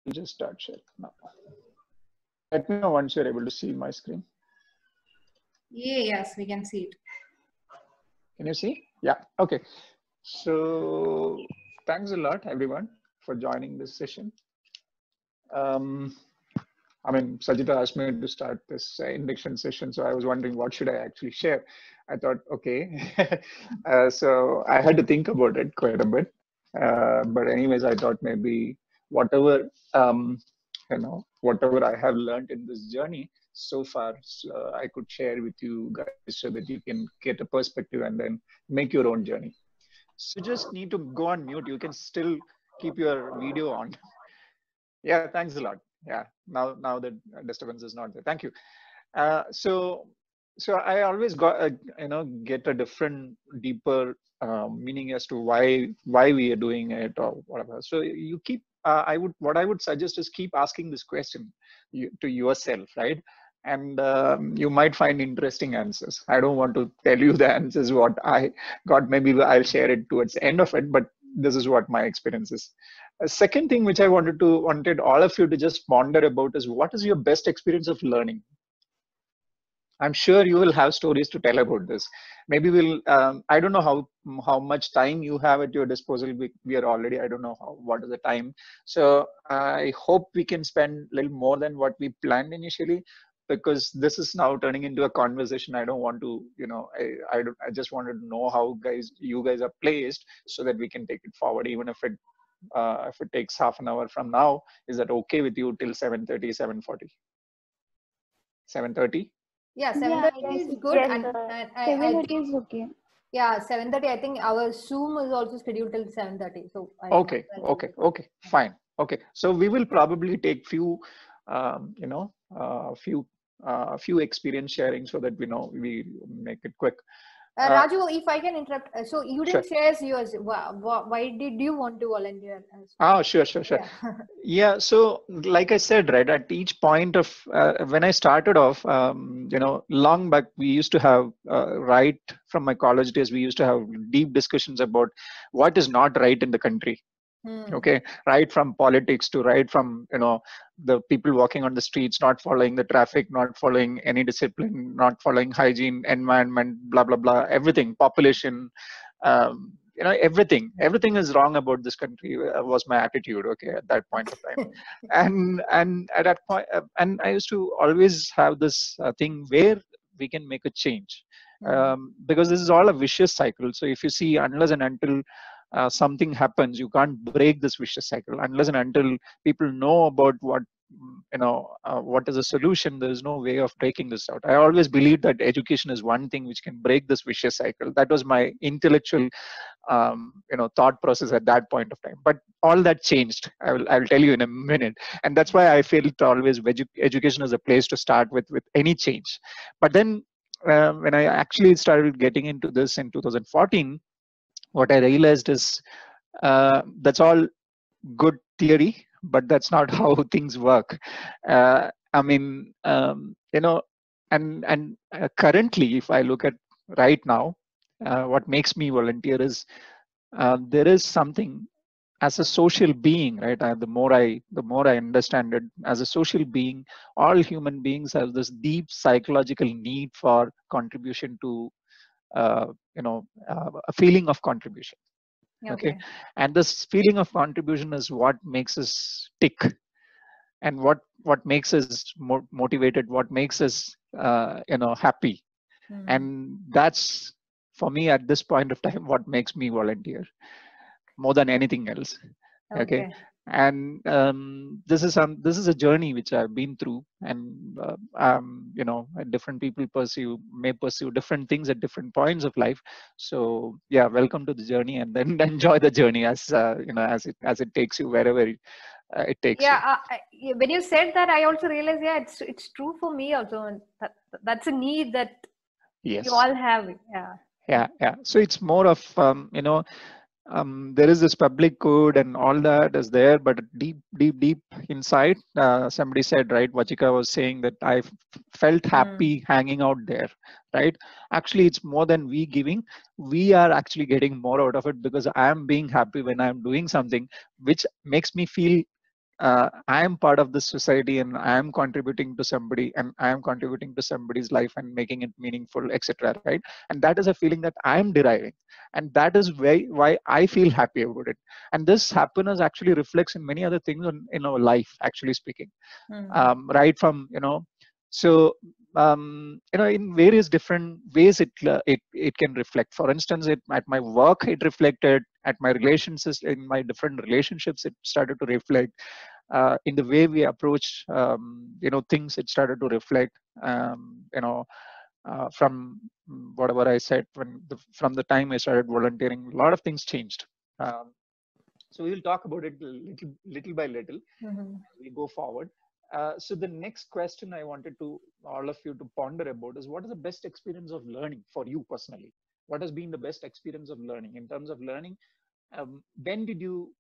just start sharing now. Let me know once you're able to see my screen. Yeah, yes, we can see it. Can you see? Yeah. Okay. So thanks a lot, everyone, for joining this session. Um, I mean, Sajita asked me to start this induction session, so I was wondering what should I actually share. I thought, okay, so I had to think about it quite a bit. But anyways, I thought maybe whatever whatever I have learned in this journey so far, so I could share with you guys so that you can get a perspective and then make your own journey. So you just need to go on mute. You can still keep your video on. Yeah, thanks a lot. Yeah, now that disturbance is not there. Thank you. So I always got get a different, deeper meaning as to why we are doing it or whatever. So you keep. What I would suggest is keep asking this question to yourself, right? And you might find interesting answers. I don't want to tell you the answers what I got. Maybe I'll share it towards the end of it, but this is what my experience is. A second thing which I wanted all of you to just ponder about is what is your best experience of learning. I'm sure you will have stories to tell about this. Maybe we'll. I don't know how much time you have at your disposal. We are already. I don't know what is the time. So I hope we can spend a little more than what we planned initially, because this is now turning into a conversation. I don't want to. I just wanted to know how you guys are placed so that we can take it forward, even if it takes half an hour from now. Is that okay with you till 7:30, 7:40? 7:30? Yeah, Yeah, 7:30 yes, is good, yes, and I 7:30 think, is okay. yeah, 7:30. I think our Zoom is also scheduled till 7:30, so I Okay, that will okay, be okay, fine. fine. Okay, so we will probably take few experience sharing so that we make it quick. Raju, if I can interrupt, so you Sure. didn't share yours. Why did you want to volunteer? Sure, sure, sure. Yeah. Yeah, so like I said, right, at each point of when I started off, long back, we used to have, right from my college days, we used to have deep discussions about what is not right in the country. Okay, right from politics to right from the people walking on the streets, not following the traffic, not following any discipline, not following hygiene, environment, blah blah blah, everything, population, everything is wrong about this country, was my attitude, okay, at that point of time. And at that point, and I used to always have this thing where we can make a change, because this is all a vicious cycle. So if you see, unless and until something happens, you can't break this vicious cycle. Unless and until people know about what is a solution, there is no way of breaking this out. I always believed that education is one thing which can break this vicious cycle. That was my intellectual thought process at that point of time. But all that changed. I will tell you in a minute. And that's why I feel it always education is a place to start with any change. But then when I actually started getting into this in 2014, what I realized is that's all good theory, but that's not how things work. I mean, currently, if I look at right now, what makes me volunteer is there is something as a social being, right? The more I understand it, as a social being, all human beings have this deep psychological need for contribution to, a feeling of contribution. Okay, Okay. and this feeling of contribution is what makes us tick, and what makes us motivated, what makes us happy. And that's, for me at this point of time, what makes me volunteer more than anything else. Okay, Okay. and this is a journey which I've been through, and different people may pursue different things at different points of life. So yeah, welcome to the journey, and then enjoy the journey as it takes you wherever it takes you. Yeah, yeah, when you said that, I also realized, yeah, it's true for me also. And that's a need that we Yes. all have. Yeah. Yeah. So it's more of there is this public good and all that is there, but deep inside, somebody said, right, Vachika was saying that I felt happy hanging out there, right? Actually, it's more than we giving. We are actually getting more out of it, because I am being happy when I'm doing something which makes me feel I am part of this society and I am contributing to somebody and I am contributing to somebody's life and making it meaningful, etc. Right? And that is a feeling that I am deriving, and that is why I feel happy about it. And this happiness actually reflects in many other things in our life, actually speaking. Right from so in various different ways it can reflect. For instance, at my work it reflected, at my relationships, in my different relationships it started to reflect, in the way we approach things it started to reflect. From whatever I said, from the time I started volunteering, a lot of things changed. So we will talk about it little by little. We go forward. So the next question I wanted to all of you to ponder about is, what is the best experience of learning for you personally? What has been the best experience of learning? In terms of learning, when did you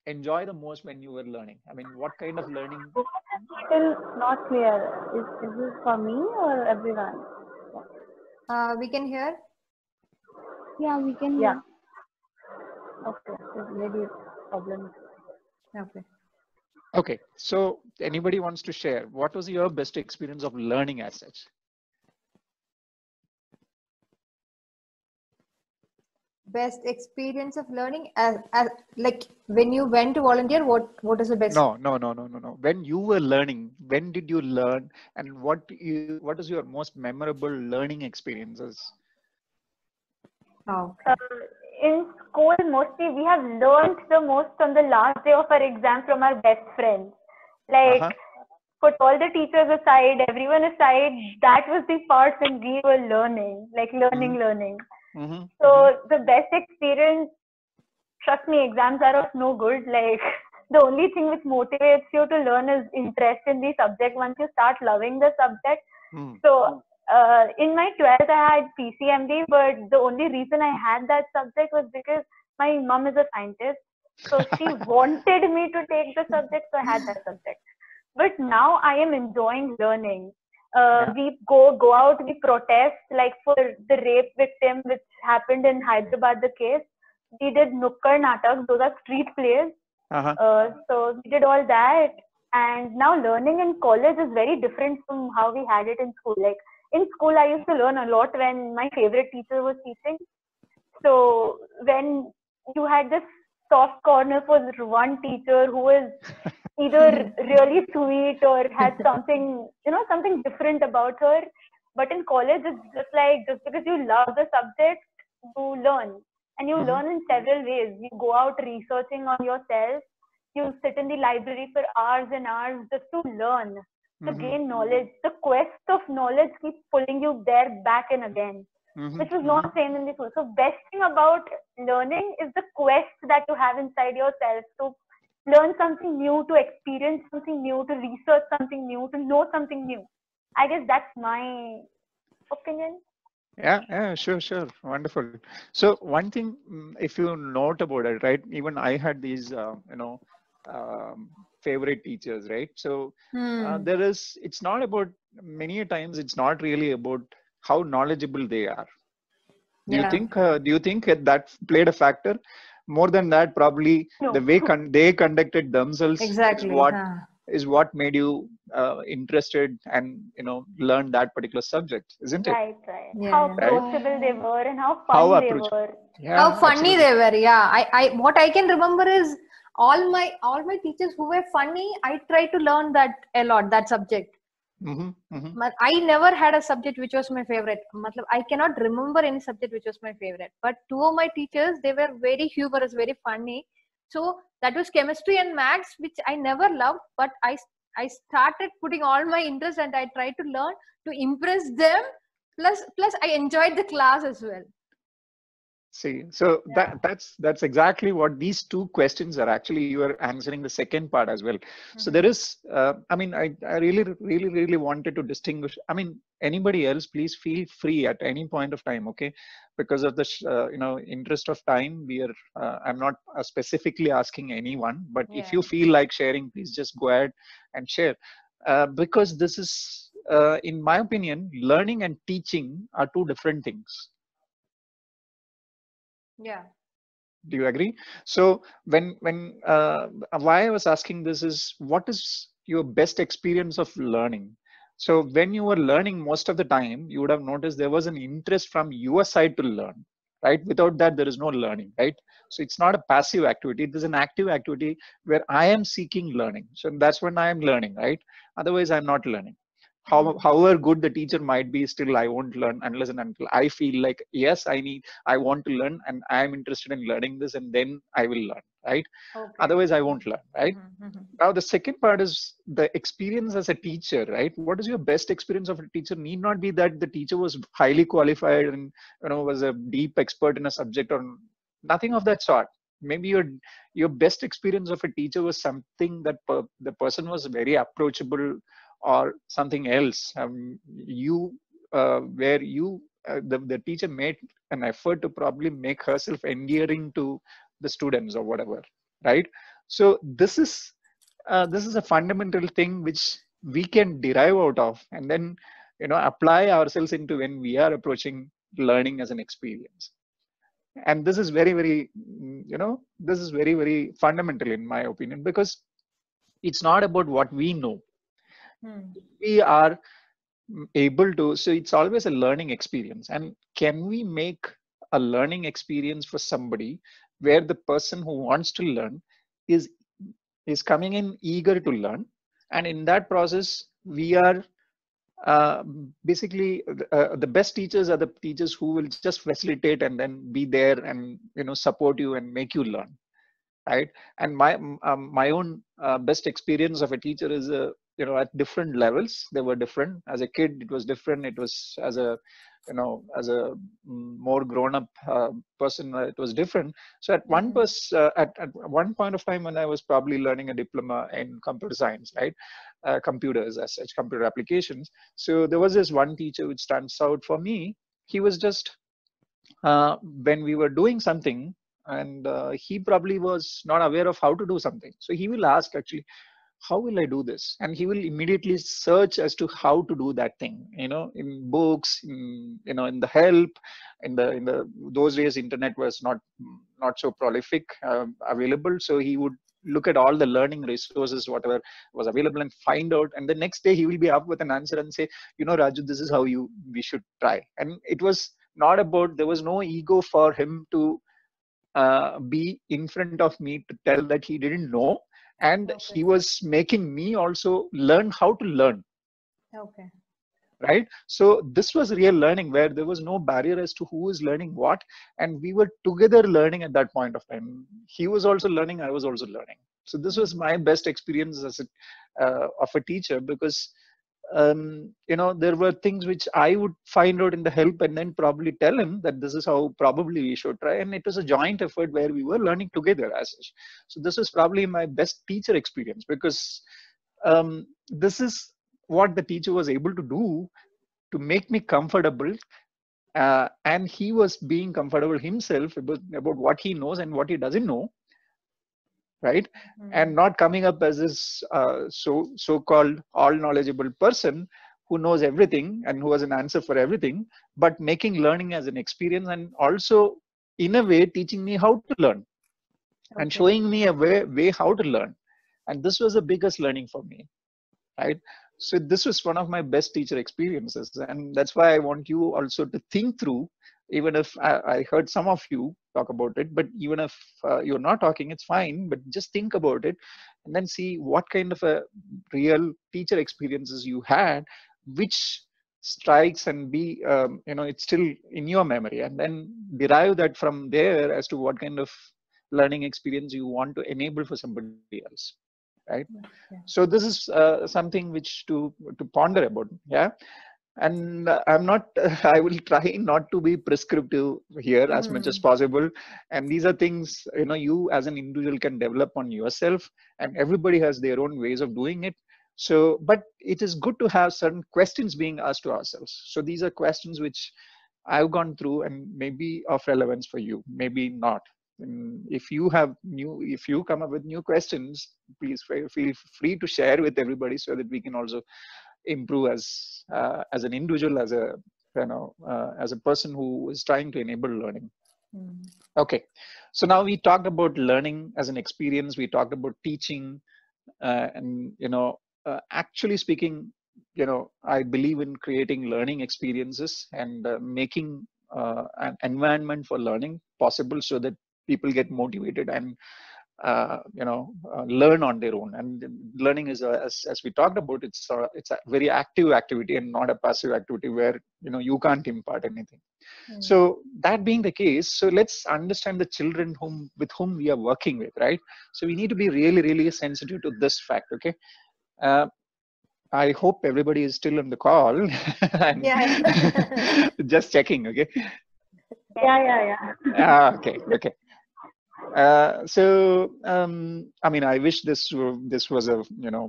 enjoy the most when you were learning? I mean, what kind of learning? Still not clear. Is this for me or everyone? We can hear. Yeah, we can hear. Yeah. Okay. There's maybe problem. Okay. Okay, so anybody wants to share, what was your best experience of learning as such? Best experience of learning as like when you went to volunteer, what is the best? No. When you were learning, when did you learn, and what is your most memorable learning experiences? Oh. In school, mostly we have learned the most on the last day of our exam from our best friends. Like, put all the teachers aside, everyone aside, that was the part when we were learning, like learning. So the best experience, trust me, exams are of no good. Like, the only thing which motivates you to learn is interest in the subject once you start loving the subject. So in my 12th, I had PCMB, but the only reason I had that subject was because my mom is a scientist. So she wanted me to take the subject, so I had that subject. But now I am enjoying learning. We go out, we protest, like for the rape victim which happened in Hyderabad, the case. We did Nukkar Natak, those are street plays. So we did all that. And now learning in college is very different from how we had it in school. Like in school, I used to learn a lot when my favorite teacher was teaching. So when you had this soft corner for one teacher who is either really sweet or had something, something different about her. But in college, it's just because you love the subject, you learn. And you learn in several ways. You go out researching on yourself. You sit in the library for hours and hours just to learn, to gain knowledge. The quest of knowledge keeps pulling you there back and again, which was not same in the school. So best thing about learning is the quest that you have inside yourself to learn something new, to experience something new, to research something new, to know something new. I guess that's my opinion. Yeah, sure. Wonderful. So one thing, if you note about it, right? Even I had these, favorite teachers, right? So it's not about, many times it's not really about how knowledgeable they are. Do you think that played a factor? More than that, probably No. the way they conducted themselves is what made you interested and learn that particular subject, isn't it? Right. How approachable they were and how fun How they were. How funny they were. Yeah, I what I can remember is all my teachers who were funny, I tried to learn that a lot, that subject. But I never had a subject which was my favorite. I cannot remember any subject which was my favorite. But two of my teachers, they were very humorous, very funny. So that was chemistry and maths, which I never loved. But I started putting all my interest and I tried to learn to impress them. Plus I enjoyed the class as well. See, so that's exactly what these two questions are. Actually, you are answering the second part as well. So there is, I mean, I really wanted to distinguish. I mean, anybody else, please feel free at any point of time, okay? Because of the interest of time, I'm not specifically asking anyone, but if you feel like sharing, please just go ahead and share. Because this is, in my opinion, learning and teaching are two different things. Yeah. Do you agree? So why I was asking this is, what is your best experience of learning? So when you were learning, most of the time you would have noticed there was an interest from your side to learn, right? Without that, there is no learning, right? So it's not a passive activity, it is an active activity where I am seeking learning. So that's when I am learning, right? Otherwise I'm not learning. However good the teacher might be, still I won't learn unless and until I feel like, yes, I want to learn and I am interested in learning this, and then I will learn, right? Okay. Otherwise I won't learn, right? Now the second part is the experience as a teacher, right? What is your best experience of a teacher? Need not be that the teacher was highly qualified and was a deep expert in a subject, or nothing of that sort. Maybe your best experience of a teacher was something that the person was very approachable, or something else. Where the teacher made an effort to probably make herself endearing to the students or whatever, right? So this is a fundamental thing which we can derive out of, and then apply ourselves into when we are approaching learning as an experience. And this is very very this is very very fundamental in my opinion, because it's not about what we know. We are able to, so it's always a learning experience. And can we make a learning experience for somebody where the person who wants to learn is coming in eager to learn, and in that process we are basically the best teachers are the teachers who will just facilitate and then be there and support you and make you learn, right? And my own best experience of a teacher is at different levels. They were different. As a kid it was different, it was as a as a more grown up person, it was different. So at at one point of time when I was probably learning a diploma in computer science, right? Computers as such, computer applications. So there was this one teacher which stands out for me. He was just when we were doing something, and he probably was not aware of how to do something, so he will ask, actually, how will I do this? And he will immediately search as to how to do that thing, in books, in the help, in the those days internet was not so prolific available. So he would look at all the learning resources whatever was available and find out, and the next day he will be up with an answer and say, Raju, this is how we should try. And it was not about, there was no ego for him to be in front of me to tell that he didn't know, and he was making me also learn how to learn. Okay. Right? So this was real learning where there was no barrier as to who is learning what, and we were together learning at that point of time. He was also learning, I was also learning. So this was my best experience as of a teacher, because there were things which I would find out in the help and then probably tell him that this is how probably we should try. And it was a joint effort where we were learning together as such. So this was probably my best teacher experience, because this is what the teacher was able to do to make me comfortable. And he was being comfortable himself about what he knows and what he doesn't know. Right? And not coming up as this so-called all knowledgeable person who knows everything and who has an answer for everything, but making learning as an experience, and also in a way teaching me how to learn and showing me a way how to learn. And this was the biggest learning for me, right? So this was one of my best teacher experiences, and that's why I want you also to think through, even if I heard some of you talk about it, but even if you're not talking, it's fine, but just think about it and then see what kind of a real teacher experiences you had, which strikes and be it's still in your memory, and then derive that from there as to what kind of learning experience you want to enable for somebody else, right? So this is something which to ponder about. Yeah. And I'm not I will try not to be prescriptive here as much as possible, and these are things you as an individual can develop on yourself, and everybody has their own ways of doing it. So but it is good to have certain questions being asked to ourselves. So these are questions which I've gone through and maybe of relevance for you, maybe not. And if you come up with new questions, please feel free to share with everybody, so that we can also improve as an individual, as a as a person who is trying to enable learning. Okay, so now we talked about learning as an experience. We talked about teaching, and actually speaking, I believe in creating learning experiences and making an environment for learning possible so that people get motivated and learn on their own. And learning is as we talked about, it's a very active activity and not a passive activity where you can't impart anything. So that being the case, so let's understand the children with whom we are working with, right? So we need to be really, really sensitive to this fact. Okay, I hope everybody is still on the call. And just checking. Okay. Yeah. Okay. I mean, I wish this was a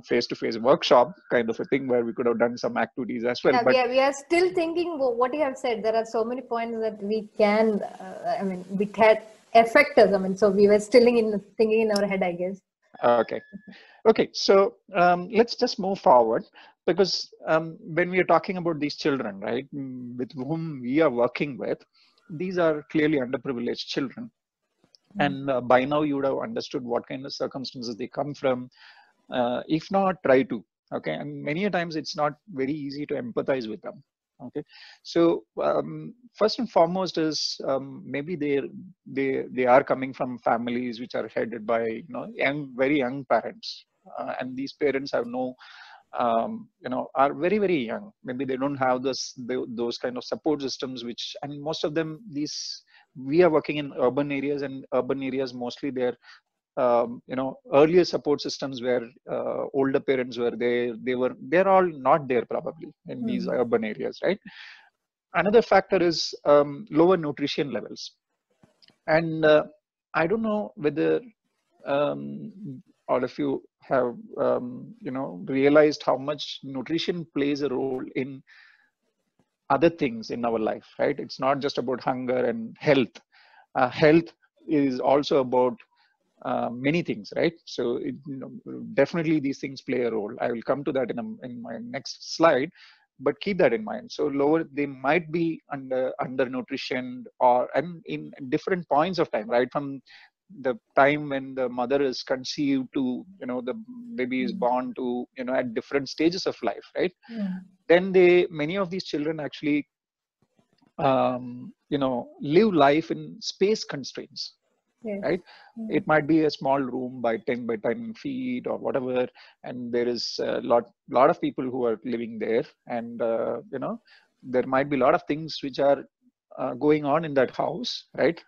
face-to-face workshop kind of a thing where we could have done some activities as well. Yeah, but we are still thinking what you have said. There are so many points that we can, we can affect us. I mean, so we were still thinking in our head, I guess. Okay. So let's just move forward, because when we are talking about these children, right, with whom we are working with, these are clearly underprivileged children. And by now you would have understood what kind of circumstances they come from. If not, try to. Okay, and many a times it's not very easy to empathize with them. Okay, so first and foremost is maybe they are coming from families which are headed by very young parents, and these parents have no are very, very young. Maybe they don't have those kind of support systems, and most of them, we are working in urban areas, and urban areas mostly they're earlier support systems where older parents were there. They're all not there probably in these urban areas, right? Another factor is lower nutrition levels, and I don't know whether all of you have realized how much nutrition plays a role in other things in our life, right? It's not just about hunger and health. Health is also about many things, right? So definitely these things play a role. I will come to that in my next slide, but keep that in mind. So they might be under nutrition, and in different points of time, right? From the time when the mother is conceived to the baby is born to at different stages of life, right? Then many of these children actually live life in space constraints. Right? It might be a small room by 10 by 10 feet or whatever, and there is a lot of people who are living there, and there might be a lot of things which are going on in that house, right?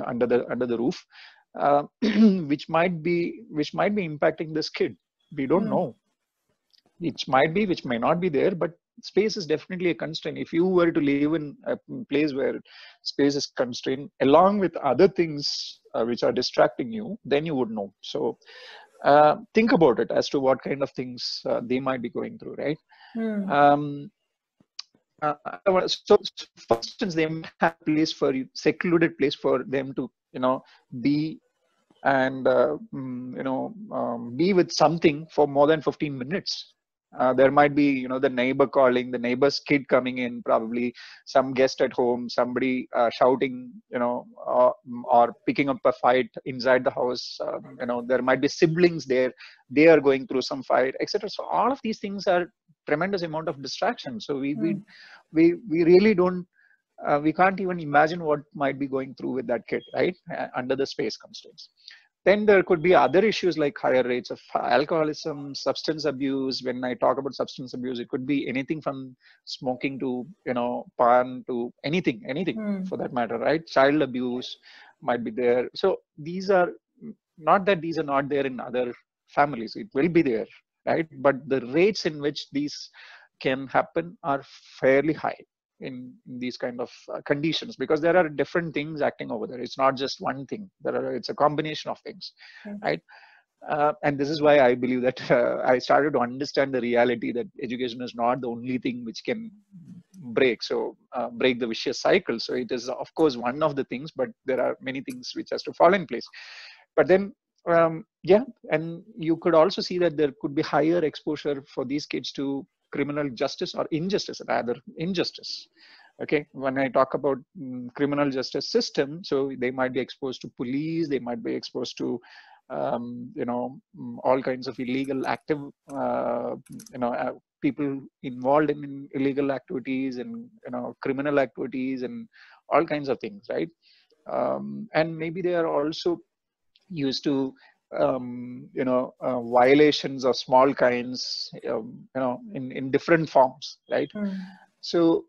Under the roof, which might be impacting this kid. We don't know. Which may not be there, but space is definitely a constraint. If you were to live in a place where space is constrained along with other things which are distracting you, then you would know. So think about it as to what kind of things they might be going through, right? So for instance, they may have a place secluded place for them to be and be with something for more than 15 minutes. There might be the neighbor calling, the neighbor's kid coming in, probably some guest at home, somebody shouting, or picking up a fight inside the house. There might be siblings there, they are going through some fight, etc. So all of these things are tremendous amount of distraction. So we really don't we can't even imagine what might be going through with that kid, right? Under the space constraints. Then there could be other issues like higher rates of alcoholism, substance abuse. When I talk about substance abuse, it could be anything from smoking to pan to anything for that matter, right? Child abuse might be there. So these are not there in other families. It will be there, right? But the rates in which these can happen are fairly high in these kind of conditions, because there are different things acting over there. It's not just one thing. It's a combination of things, right? And this is why I believe that I started to understand the reality that education is not the only thing which can break the vicious cycle. So it is of course one of the things, but there are many things which has to fall in place. But then and you could also see that there could be higher exposure for these kids to criminal justice or injustice, Okay, when I talk about criminal justice system, so they might be exposed to police, they might be exposed to all kinds of illegal active people involved in illegal activities and criminal activities and all kinds of things, right? And maybe they are also used to violations of small kinds in different forms, right? So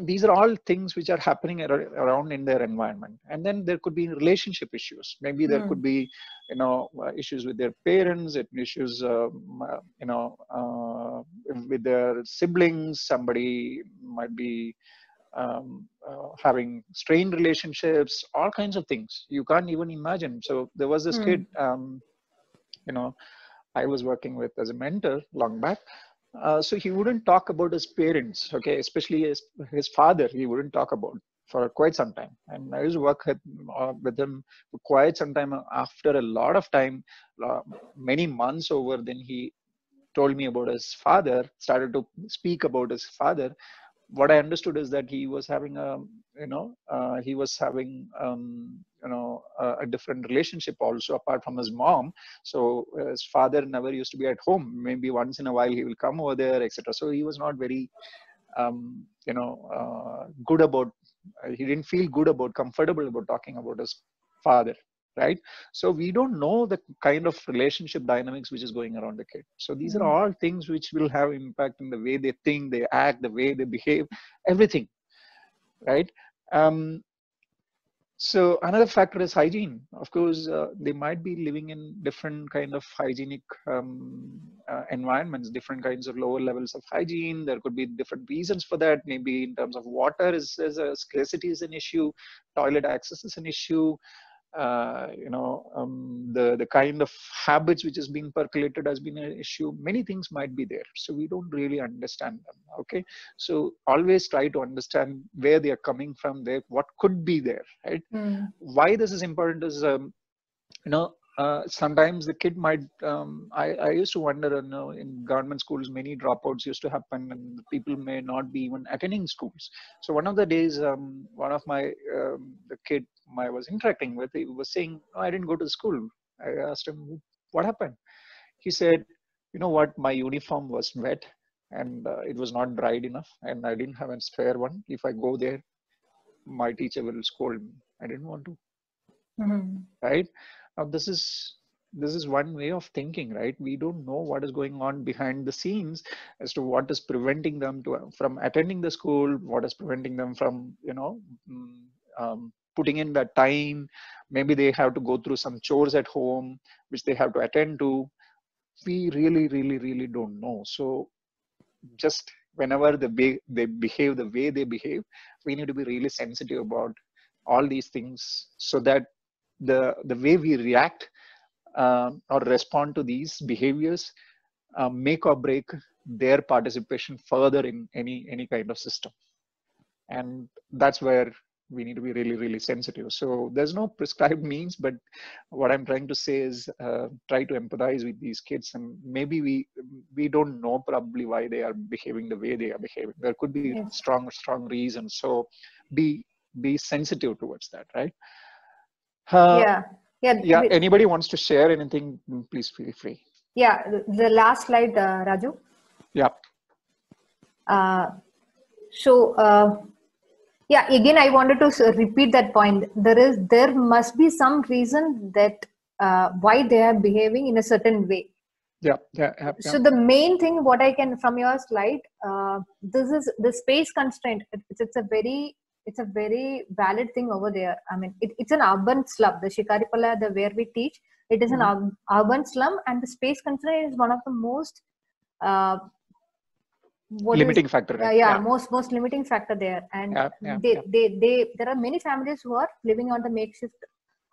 these are all things which are happening around in their environment. And then there could be relationship issues. Maybe there could be issues with their parents, issues with their siblings. Somebody might be having strained relationships, all kinds of things you can't even imagine. So there was this kid I was working with as a mentor long back. So he wouldn't talk about his parents, okay, especially his father. He wouldn't talk about for quite some time. And I used to work with him for quite some time. After a lot of time, many months over, then he told me about his father, started to speak about his father. What I understood is that he was having a different relationship also apart from his mom. So his father never used to be at home. Maybe once in a while he will come over there, etc. So he was not very good about. He didn't feel good about, comfortable about talking about his father, right? So we don't know the kind of relationship dynamics which is going around the kid. So these are all things which will have impact in the way they think, they act, the way they behave, everything, right? So another factor is hygiene. Of course, they might be living in different kind of hygienic environments, different kinds of lower levels of hygiene. There could be different reasons for that. Maybe in terms of water is a scarcity is an issue, toilet access is an issue. The kind of habits which is being percolated has been an issue. Many things might be there, so we don't really understand them. Okay, so always try to understand where they are coming from, there what could be there, right? Why this is important is sometimes the kid might I used to wonder, in government schools many dropouts used to happen and people may not be even attending schools. So one of the days one of my the kid I was interacting with, he was saying, "No, I didn't go to school." I asked him, "What happened?" He said, "You know what, my uniform was wet and it was not dried enough and I didn't have a spare one. If I go there, my teacher will scold me. I didn't want to." Right? Now this is one way of thinking, right? We don't know what is going on behind the scenes as to what is preventing them from attending the school, what is preventing them from putting in that time. Maybe they have to go through some chores at home which they have to attend to. We really don't know. So just whenever they behave the way they behave, we need to be really sensitive about all these things, so that the way we react or respond to these behaviors make or break their participation further in any kind of system. And that's where we need to be really sensitive. So there's no prescribed means, but what I'm trying to say is try to empathize with these kids. And maybe we don't know probably why they are behaving the way they are behaving. There could be strong reasons. So be sensitive towards that, right? Yeah. Anybody wants to share anything, please feel free. Yeah, the last slide, Raju. Yeah. Yeah, again, I wanted to repeat that point. There must be some reason that why they are behaving in a certain way. Yeah. So the main thing, what I can from your slide, this is the space constraint. It's a very valid thing over there. I mean, it's an urban slum. The Shikaripala, where we teach, it is an urban slum, and the space constraint is one of the most limiting factor. Most limiting factor there. And there are many families who are living on the makeshift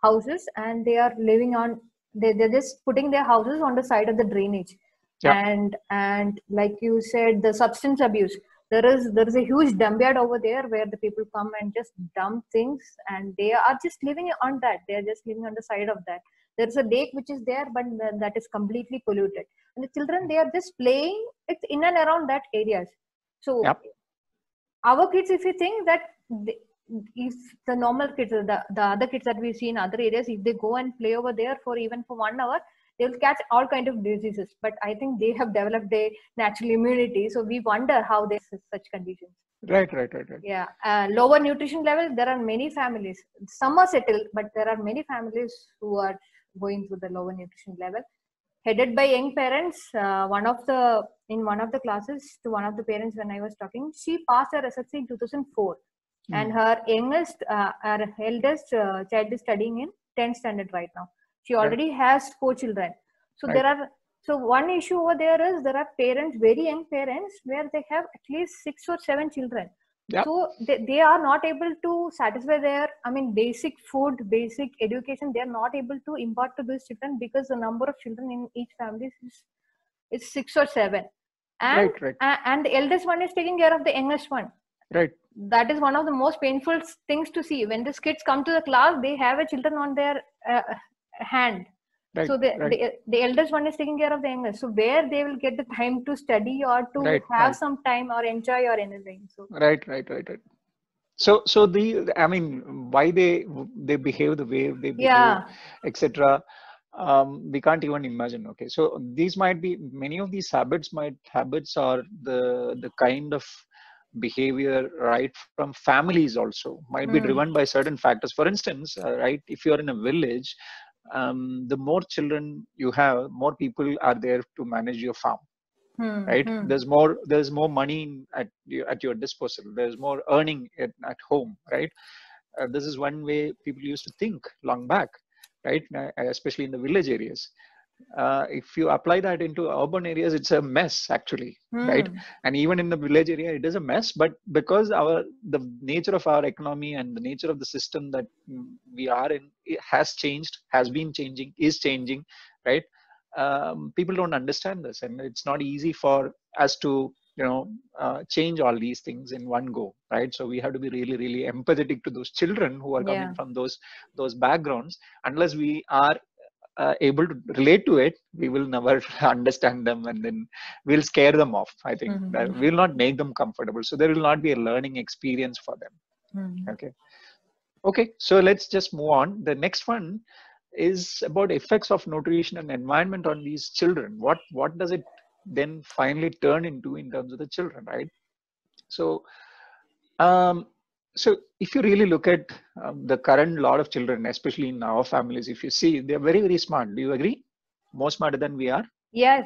houses, and they are living on. They're just putting their houses on the side of the drainage. And like you said, the substance abuse. There is a huge dump yard over there where the people come and just dump things, and they are just living on that. They are just living on the side of that. There's a lake which is there, but that is completely polluted. And the children, they are just playing. It's in and around that areas. So our kids, if you think that if the normal kids, the other kids that we see in other areas, if they go and play over there for even for 1 hour, they will catch all kind of diseases. But I think they have developed a natural immunity, so we wonder how they such conditions. Right. Yeah, lower nutrition level. There are many families. Some are settled, but there are many families who are going through the lower nutrition level, headed by young parents. In one of the classes, to one of the parents when I was talking, she passed her SSC in 2004, and her eldest child is studying in 10th standard right now. She already has 4 children. So so one issue over there is there are parents, very young parents, where they have at least 6 or 7 children. Yep. So they are not able to satisfy their, basic food, basic education. They are not able to impart to these children because the number of children in each family is 6 or 7. And, and the eldest one is taking care of the youngest one. Right. That is one of the most painful things to see. When these kids come to the class, they have a children on their hand. Right, so the eldest one is taking care of the youngest. So where they will get the time to study or to have some time or enjoy or anything. So right. So why they behave the way they behave, etc. We can't even imagine. Okay, so these might be, many of these habits are the kind of behavior right from families also might be driven by certain factors. For instance, right, if you are in a village, the more children you have, more people are there to manage your farm. Right. There's more money at your disposal. There's more earning at home. Right. This is one way people used to think long back. Right. Especially in the village areas. If you apply that into urban areas, it's a mess actually. Right. And even in the village area, it is a mess. But because the nature of our economy and the nature of the system that we are in, it has changed, has been changing, is changing. Right. People don't understand this, and it's not easy for us to change all these things in one go, right? So we have to be really, really empathetic to those children who are coming from those backgrounds. Unless we are able to relate to it, we will never understand them, and then we'll scare them off. I think that will not make them comfortable, so there will not be a learning experience for them. Okay, so let's just move on. The next one is about effects of nutrition and environment on these children. What does it then finally turn into in terms of the children, right? So so if you really look at the current lot of children, especially in our families, if you see, they're very, very smart. Do you agree? More smarter than we are? Yeah.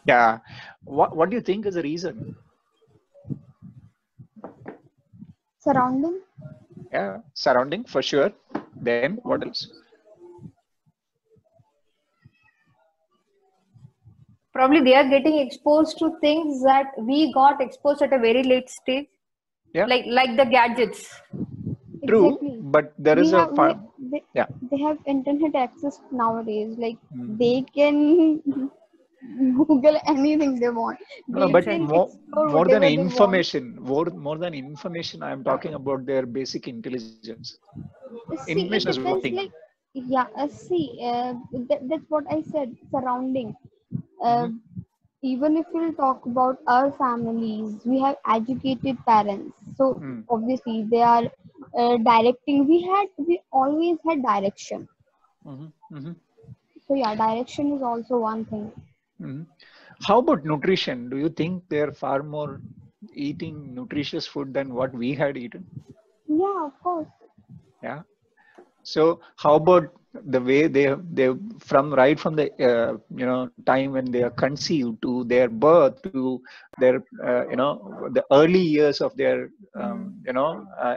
Yeah. What do you think is the reason? Surrounding. Yeah, surrounding for sure. Then what else? Probably they are getting exposed to things that we got exposed at a very late stage. Yeah. Like the gadgets. True, Exactly. but there is they have internet access nowadays. Like they can Google anything they want. No, but more than information, more than information, I am talking about their basic intelligence. Information is one thing. Like, that's what I said. Surrounding. Even if we'll talk about our families, we have educated parents. So obviously they are directing. We always had direction. So yeah, direction is also one thing. How about nutrition? Do you think they're far more eating nutritious food than what we had eaten? Yeah, of course. Yeah. So how about the way they from the time when they are conceived to their birth to their the early years of their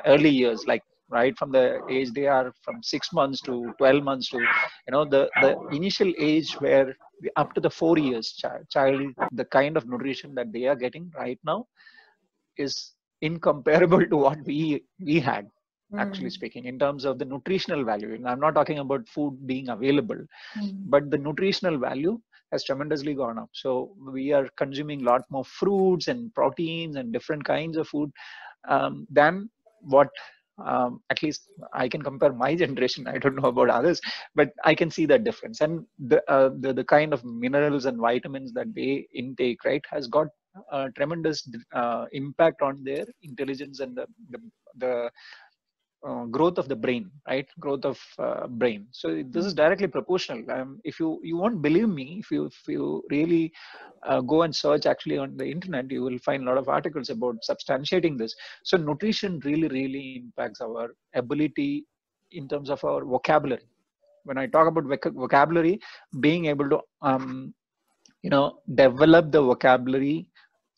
early years, like right from the age they are from 6 months to 12 months to the initial age where up to the 4 years child, the kind of nutrition that they are getting right now is incomparable to what we had. Actually speaking, in terms of the nutritional value, and I'm not talking about food being available, but the nutritional value has tremendously gone up. So we are consuming a lot more fruits and proteins and different kinds of food than what at least I can compare my generation. I don't know about others, but I can see that difference. And the kind of minerals and vitamins that they intake, right, has got a tremendous impact on their intelligence and the growth of the brain, right? Growth of brain. So this is directly proportional. If you won't believe me, if you really go and search actually on the internet, you will find a lot of articles about substantiating this. So nutrition really impacts our ability in terms of our vocabulary. When I talk about vocabulary, being able to develop the vocabulary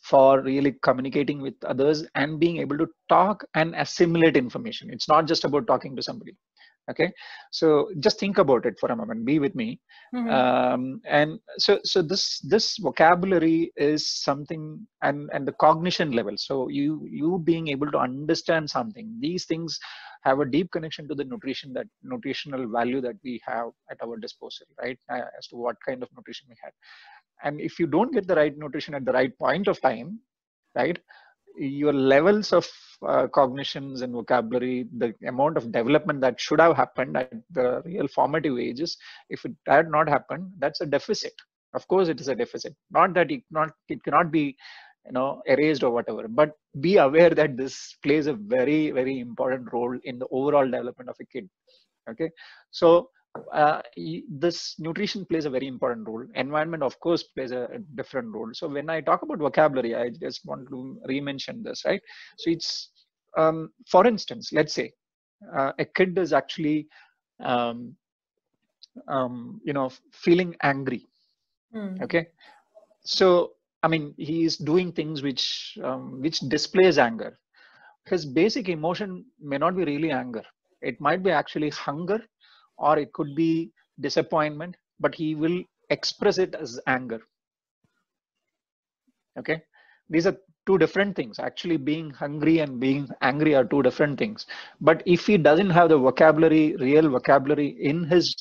for really communicating with others and being able to talk and assimilate information. It's not just about talking to somebody. Okay, so just think about it for a moment. Be with me. And so this vocabulary is something, and the cognition level. So you being able to understand something. These things have a deep connection to the nutritional value that we have at our disposal, right? As to what kind of nutrition we have. And if you don't get the right nutrition at the right point of time, right, your levels of cognitions and vocabulary, the amount of development that should have happened at the real formative ages, if it had not happened, that's a deficit. Of course, it is a deficit. Not that it cannot be erased or whatever, but be aware that this plays a very important role in the overall development of a kid. Okay, so this nutrition plays a very important role. Environment, of course, plays a different role. So when I talk about vocabulary, I just want to re-mention this, right? So it's, for instance, let's say a kid is actually, feeling angry. Okay, so I mean, he is doing things which displays anger. His basic emotion may not be really anger. It might be actually hunger, or it could be disappointment, but he will express it as anger. Okay, these are two different things. Actually, being hungry and being angry are two different things. But if he doesn't have the vocabulary, real vocabulary in his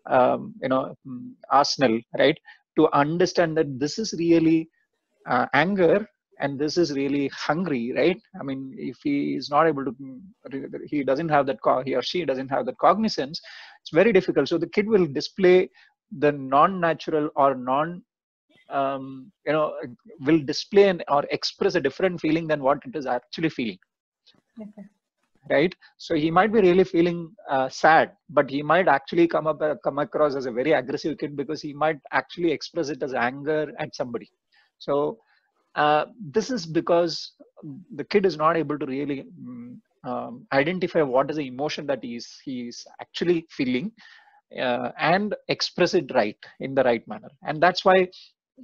arsenal, right, to understand that this is really anger and this is really hungry, right? I mean, if he is not able to, he doesn't have that, he or she doesn't have that cognizance, it's very difficult. So the kid will display the non-natural or will display or express a different feeling than what it is actually feeling. Okay. Right? So he might be really feeling sad, but he might actually come across as a very aggressive kid because he might actually express it as anger at somebody. So this is because the kid is not able to really identify what is the emotion that he is actually feeling and express it right in the right manner. And that's why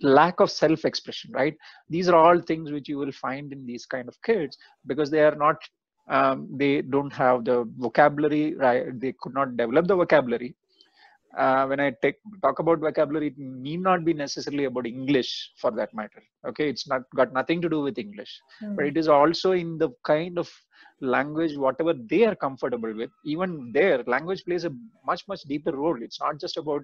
lack of self-expression, right? These are all things which you will find in these kind of kids because they are not, they don't have the vocabulary, right? They could not develop the vocabulary. When I talk about vocabulary, it need not be necessarily about English for that matter. Okay, it's not got nothing to do with English, but it is also in the kind of language, whatever they are comfortable with. Even there, language plays a much deeper role. It's not just about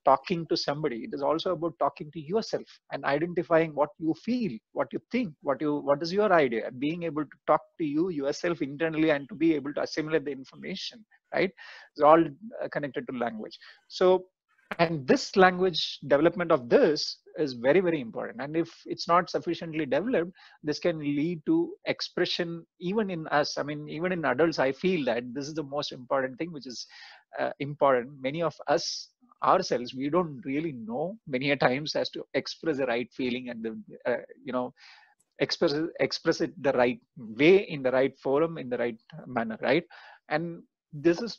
talking to somebody. It is also about talking to yourself and identifying what you feel, what you think, what is your idea, being able to talk to yourself internally and to be able to assimilate the information, right? It's all connected to language. So, and this language development of this is very important. And if it's not sufficiently developed, this can lead to expression even in us. I mean, even in adults, I feel that this is the most important thing, which is important. Many of us ourselves, we don't really know many a times as to express the right feeling and the express it the right way, in the right forum, in the right manner, right? And this is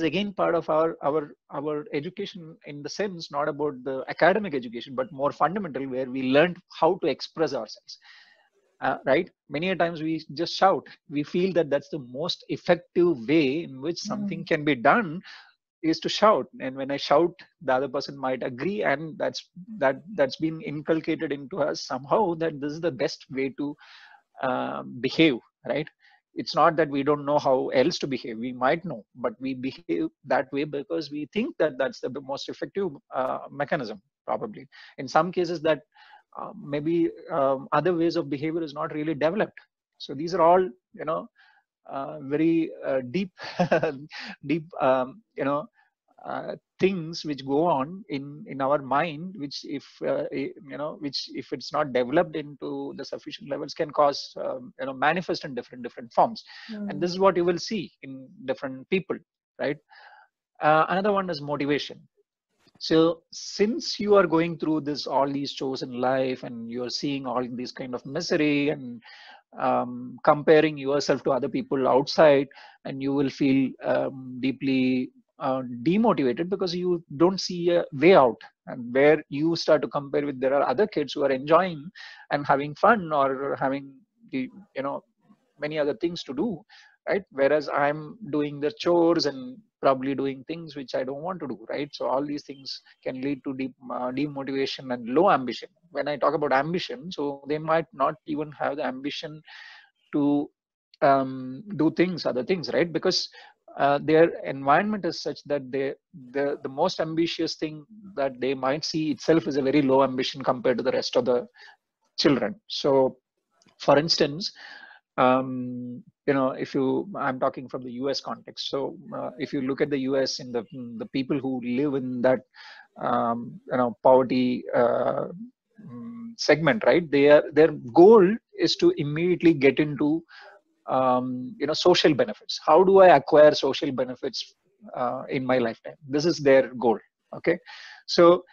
again part of our education, in the sense not about the academic education but more fundamental, where we learned how to express ourselves. Right? Many a times we just shout. We feel that that's the most effective way in which something can be done, is to shout. And when I shout, the other person might agree, and that's been inculcated into us somehow, that this is the best way to behave, right? It's not that we don't know how else to behave. We might know, but we behave that way because we think that that's the most effective mechanism, probably. In some cases, that maybe other ways of behavior is not really developed. So these are all, very deep, deep, things which go on in our mind, which if which if it's not developed into the sufficient levels, can cause manifest in different forms. And this is what you will see in different people, right? Another one is motivation. So since you are going through all these chores in life, and you're seeing all these kind of misery, and comparing yourself to other people outside, and you will feel deeply demotivated because you don't see a way out. And where you start to compare with, there are other kids who are enjoying and having fun, or having many other things to do, right? Whereas I'm doing the chores and probably doing things which I don't want to do, right? So all these things can lead to demotivation and low ambition. When I talk about ambition, so they might not even have the ambition to do other things, right? Because their environment is such that the most ambitious thing that they might see itself is a very low ambition compared to the rest of the children. So for instance, I'm talking from the US context. So if you look at the US, in the people who live in that poverty segment, right? Their goal is to immediately get into social benefits. How do I acquire social benefits in my lifetime? This is their goal. Okay, so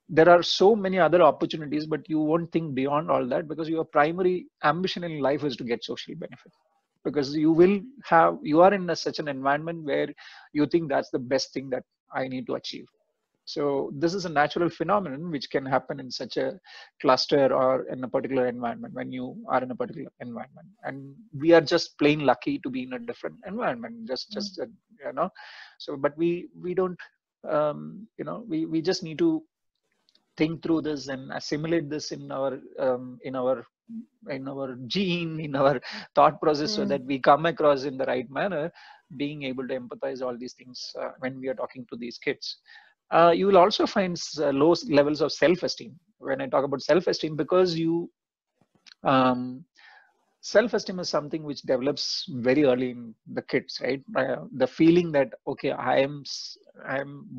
there are so many other opportunities, but you won't think beyond all that, because your primary ambition in life is to get social benefit, because you are in such an environment where you think that's the best thing that I need to achieve. So this is a natural phenomenon which can happen in such a cluster or in a particular environment, when you are in a particular environment. And we are just plain lucky to be in a different environment, so, but we don't we just need to think through this and assimilate this in our gene, in our thought process, so that we come across in the right manner, being able to empathize all these things when we are talking to these kids. You will also find low levels of self-esteem. When I talk about self-esteem, because self-esteem is something which develops very early in the kids, right? The feeling that, okay, I am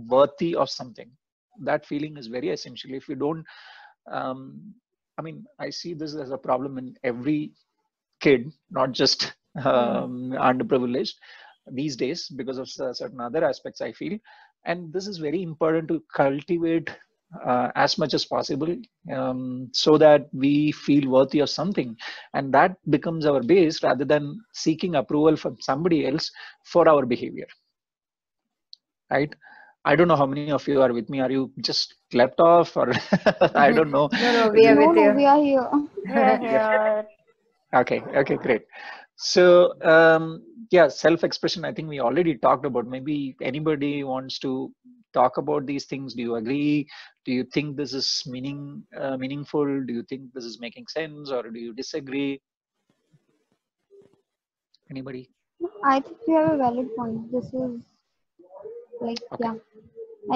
worthy of something. That feeling is very essential. If you don't, I see this as a problem in every kid, not just underprivileged these days, because of certain other aspects, I feel. And this is very important to cultivate as much as possible, so that we feel worthy of something, and that becomes our base, rather than seeking approval from somebody else for our behavior, right? I don't know how many of you are with me. Are you just left off, or I don't know? No, we are with you. We are here. Yeah. Okay, great. So self-expression, I think we already talked about. Maybe anybody wants to talk about these things. Do you agree? Do you think this is meaningful? Do you think this is making sense, or do you disagree? Anybody? I think you have a valid point. This is I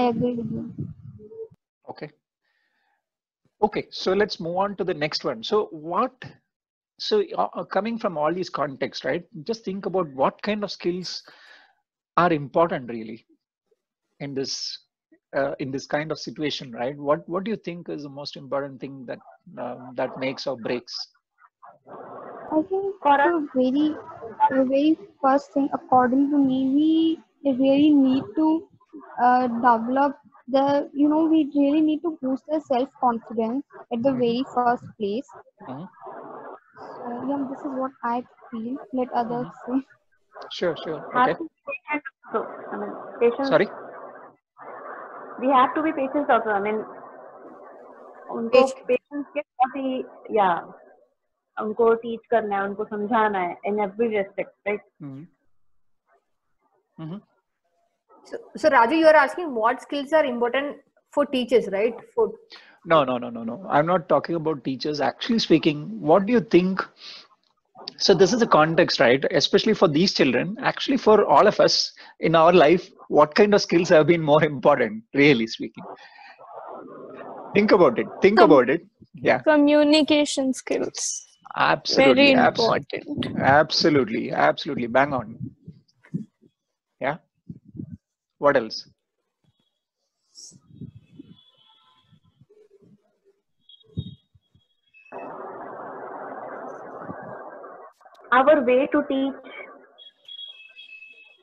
agree with you. Okay, so let's move on to the next one. So coming from all these contexts, right? Just think about what kind of skills are important really in this kind of situation, right? What do you think is the most important thing that makes or breaks? I think the very first thing, according to me, we really need to develop we really need to boost the self-confidence at the very first place. So this is what I feel. Let others say. Sure. Okay. So, patience. Sorry? We have to be patient also. उनको patience के साथ ही उनको teach करना है, उनको समझाना है in every respect, right? So Raju, you are asking what skills are important for teachers, right? No. I'm not talking about teachers. Actually speaking, what do you think? So this is a context, right? Especially for these children, actually for all of us in our life, what kind of skills have been more important, really speaking? Think about it. Yeah. Communication skills. Absolutely. Very important. Absolutely. Bang on. Yeah. What else? our way to teach.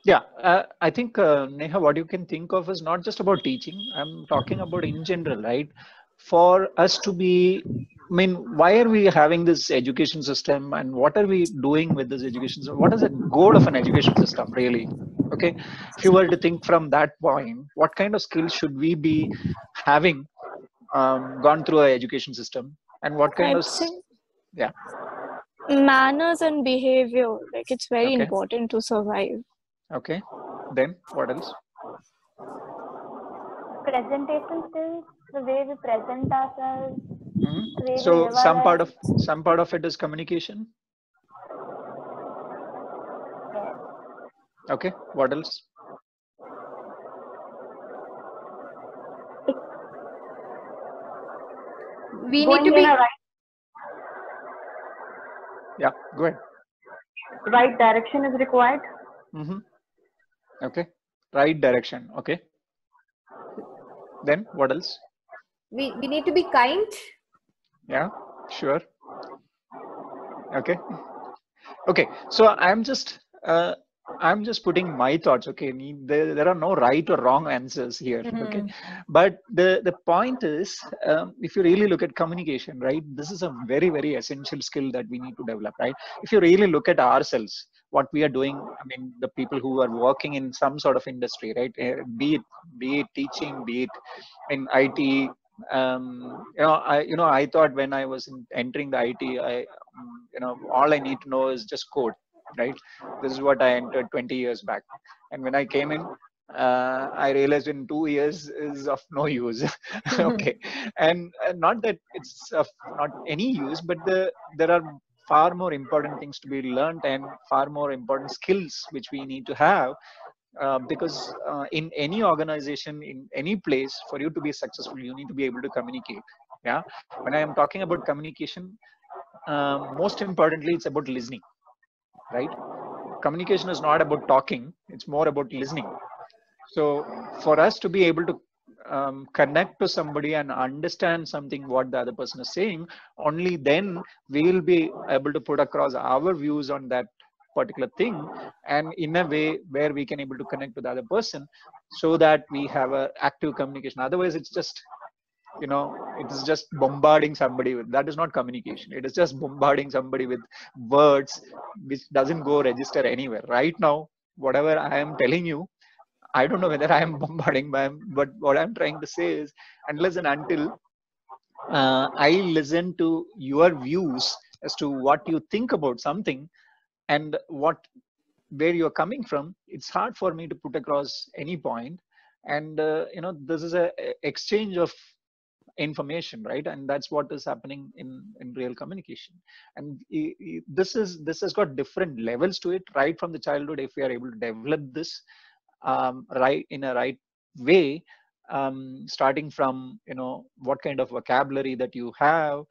Yeah, I think Neha, what you can think of is not just about teaching. I'm talking about in general, right? For us to be, I mean, why are we having this education system, and what are we doing with this education system? What is the goal of an education system, really? Okay, if you were to think from that point, what kind of skills should we be having gone through our education system, and what kind I'd of, say yeah, manners and behavior, like it's very okay, important to survive. okay, then what else? Presentation skills, the way we present ourselves, the way we So live our lives. some part of it is communication. Yes. Okay, what else? We Going need to in be. a Yeah, go ahead. right direction is required. Okay, right direction. Okay, then what else? We need to be kind. Yeah, sure. Okay, okay. So I'm just putting my thoughts. Okay, there are no right or wrong answers here. Okay, but the point is, if you really look at communication, right, this is a very essential skill that we need to develop, right? If you really look at ourselves, what we are doing, I mean, the people who are working in some sort of industry, right, be it teaching, be it in IT. I thought when I was entering the IT, all I need to know is just code, right? This is what I entered 20 years back, and when I came in, I realized in 2 years is of no use. Okay, and not that it's of not any use, but there are far more important things to be learned and far more important skills which we need to have, because in any organization, in any place, for you to be successful, you need to be able to communicate. Yeah, when I am talking about communication, most importantly, it's about listening, right? Communication is not about talking; it's more about listening. So for us to be able to connect to somebody and understand something what the other person is saying, only then we will be able to put across our views on that particular thing, and in a way where we can able to connect with the other person, so that we have a active communication. Otherwise, it's just, it is just bombarding somebody with, that is not communication. It is just bombarding somebody with words which doesn't go register anywhere. Right now, whatever I am telling you, I don't know whether I am bombarding by, but what I'm trying to say is, unless and until I listen to your views as to what you think about something, and where you're coming from, it's hard for me to put across any point. And this is a exchange of information, right? And that's what is happening in real communication. And this has got different levels to it, right from the childhood. If we are able to develop this right in a right way, starting from what kind of vocabulary that you have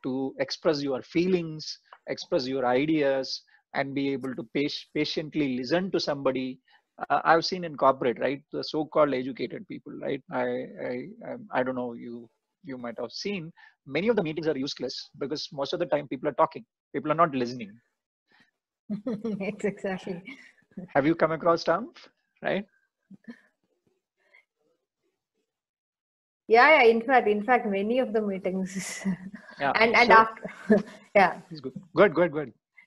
to express your feelings, express your ideas, and be able to patiently listen to somebody. I've seen in corporate, right, the so-called educated people, right? I don't know, you might have seen many of the meetings are useless because most of the time people are talking, people are not listening. It's exactly. Have you come across term, right? Yeah, in fact many of the meetings. Yeah. and so, after yeah, it's good.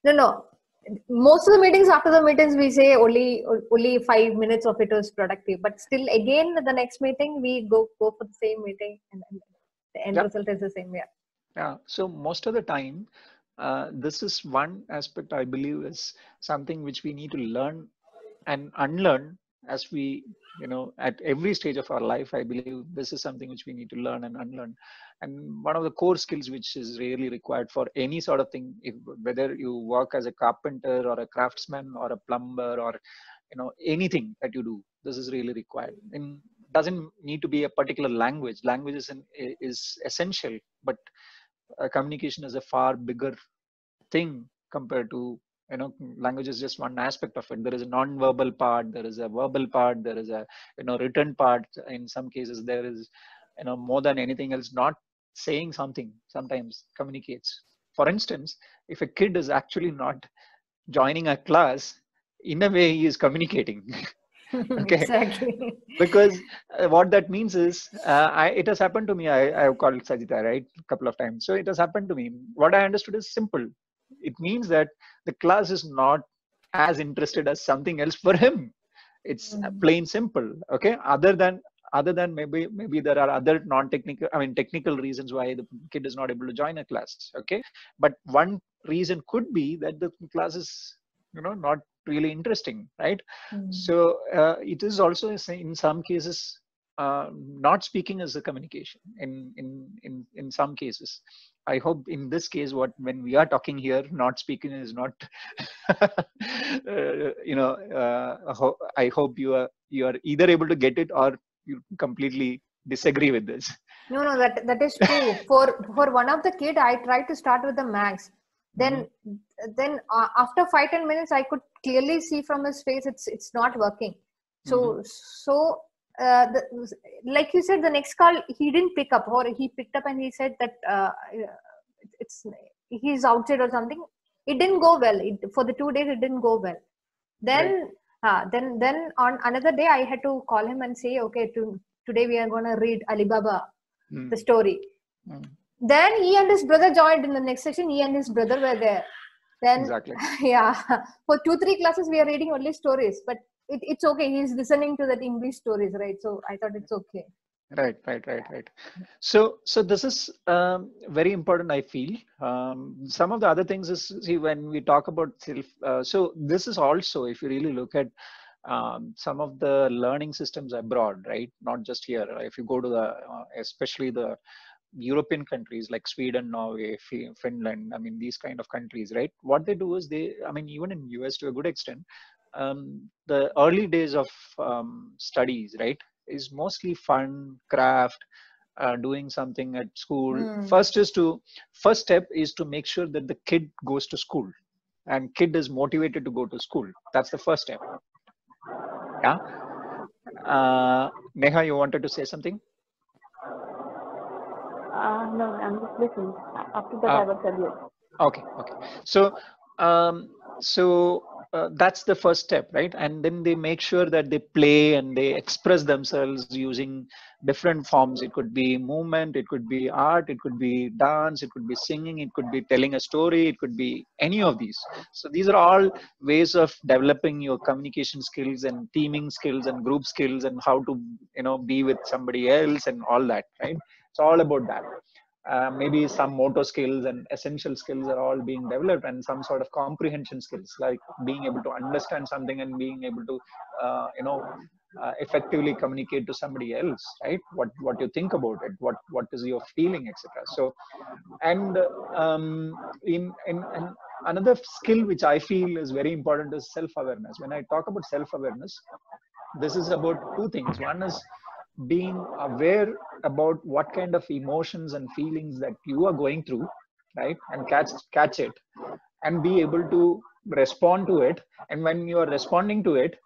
no, most of the meetings, after the meetings, we say only 5 minutes of it was productive, but still again the next meeting we go for the same meeting, and the end result is the same. Yeah, so most of the time, this is one aspect I believe is something which we need to learn and unlearn as we, at every stage of our life. I believe this is something which we need to learn and unlearn. And one of the core skills which is really required for any sort of thing, whether you work as a carpenter or a craftsman or a plumber or anything that you do, this is really required. And doesn't need to be a particular language. Language is essential, but communication is a far bigger thing compared to, language is just one aspect of it. There is a non-verbal part, there is a verbal part, there is a written part. In some cases there is, more than anything else, not saying something sometimes communicates. For instance, if a kid is actually joining a class, in a way he is communicating. Okay. Exactly. Because what that means is, it has happened to me. I've called Sajita, right, a couple of times. So it has happened to me. What I understood is simple. It means that the class is not as interested as something else for him. It's plain simple. Okay. Other than maybe there are other non-technical, I mean technical reasons why the kid is not able to join a class. Okay. But one reason could be that the class is, not really interesting, right? So it is also in some cases, not speaking is a communication in some cases. I hope in this case, when we are talking here, not speaking is not I hope you are either able to get it or you completely disagree with this. No, that is true. For one of the kid, I tried to start with the max. Then after 5-10 minutes, I could clearly see from his face it's not working. So like you said, the next call he didn't pick up, or he picked up and he said that he's outside or something. It didn't go well. For the 2 days, it didn't go well. Then then on another day, I had to call him and say, okay, today we are going to read Alibaba, the story. Then he and his brother joined in the next section. He and his brother were there. Then, exactly. Yeah, for 2-3 classes, we are reading only stories. But it's okay. He's listening to that English stories, right? So I thought it's okay. Right. So this is very important, I feel. Some of the other things is, see, when we talk about self, so this is also, if you really look at some of the learning systems abroad, right? Not just here. If you go to the, especially the European countries like Sweden, Norway, Finland, I mean, these kind of countries, right? What they do is even in US to a good extent, the early days of studies, right, is mostly fun, craft, doing something at school. First step is to make sure that the kid goes to school and kid is motivated to go to school. That's the first step. Yeah. Neha, you wanted to say something? No, I'm just listening. After that, I will tell you. Okay. So that's the first step, right? And then they make sure that they play and they express themselves using different forms. It could be movement, it could be art, it could be dance, it could be singing, it could be telling a story, it could be any of these. So these are all ways of developing your communication skills and teaming skills and group skills and how to, be with somebody else and all that, right? It's all about that. Maybe some motor skills and essential skills are all being developed, and some sort of comprehension skills like being able to understand something and being able to effectively communicate to somebody else, right? What you think about it, what is your feeling, etc. So, and in another skill which I feel is very important is self-awareness. When I talk about self-awareness, this is about two things. One is being aware about what kind of emotions and feelings that you are going through, right? And catch it and be able to respond to it. And when you are responding to it,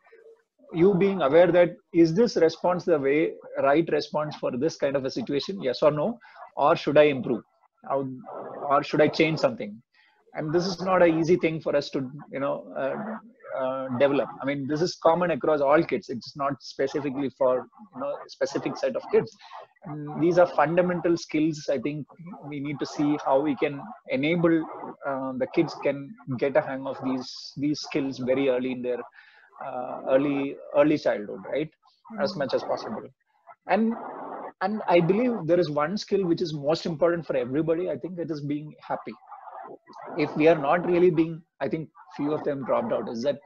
you being aware that, is this response the right response for this kind of a situation? Yes or no? Or should I improve? Or should I change something? And this is not an easy thing for us to, develop. I mean, this is common across all kids. It's not specifically for, specific set of kids. And these are fundamental skills. I think we need to see how we can enable the kids can get a hang of these skills very early in their early childhood, right? As much as possible. And I believe there is one skill which is most important for everybody. I think it is being happy. If we are not really being, I think few of them dropped out. Is it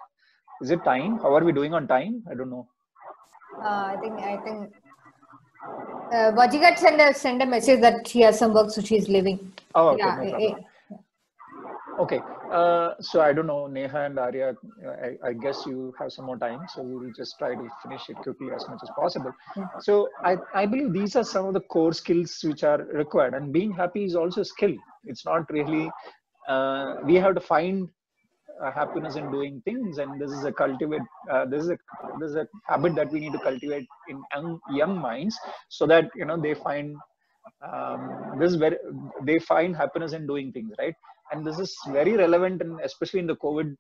time? How are we doing on time? I don't know. I think Vajigat send a message that she has some work, so she's leaving. Oh, okay, no problem. Okay, so I don't know, Neha and Arya, I guess you have some more time, so we will just try to finish it quickly as much as possible. So I believe these are some of the core skills which are required, and being happy is also a skill. It's not really, we have to find happiness in doing things, and this is a habit that we need to cultivate in young minds, so that they find this is where they find happiness in doing things, right? And this is very relevant, and especially in the COVID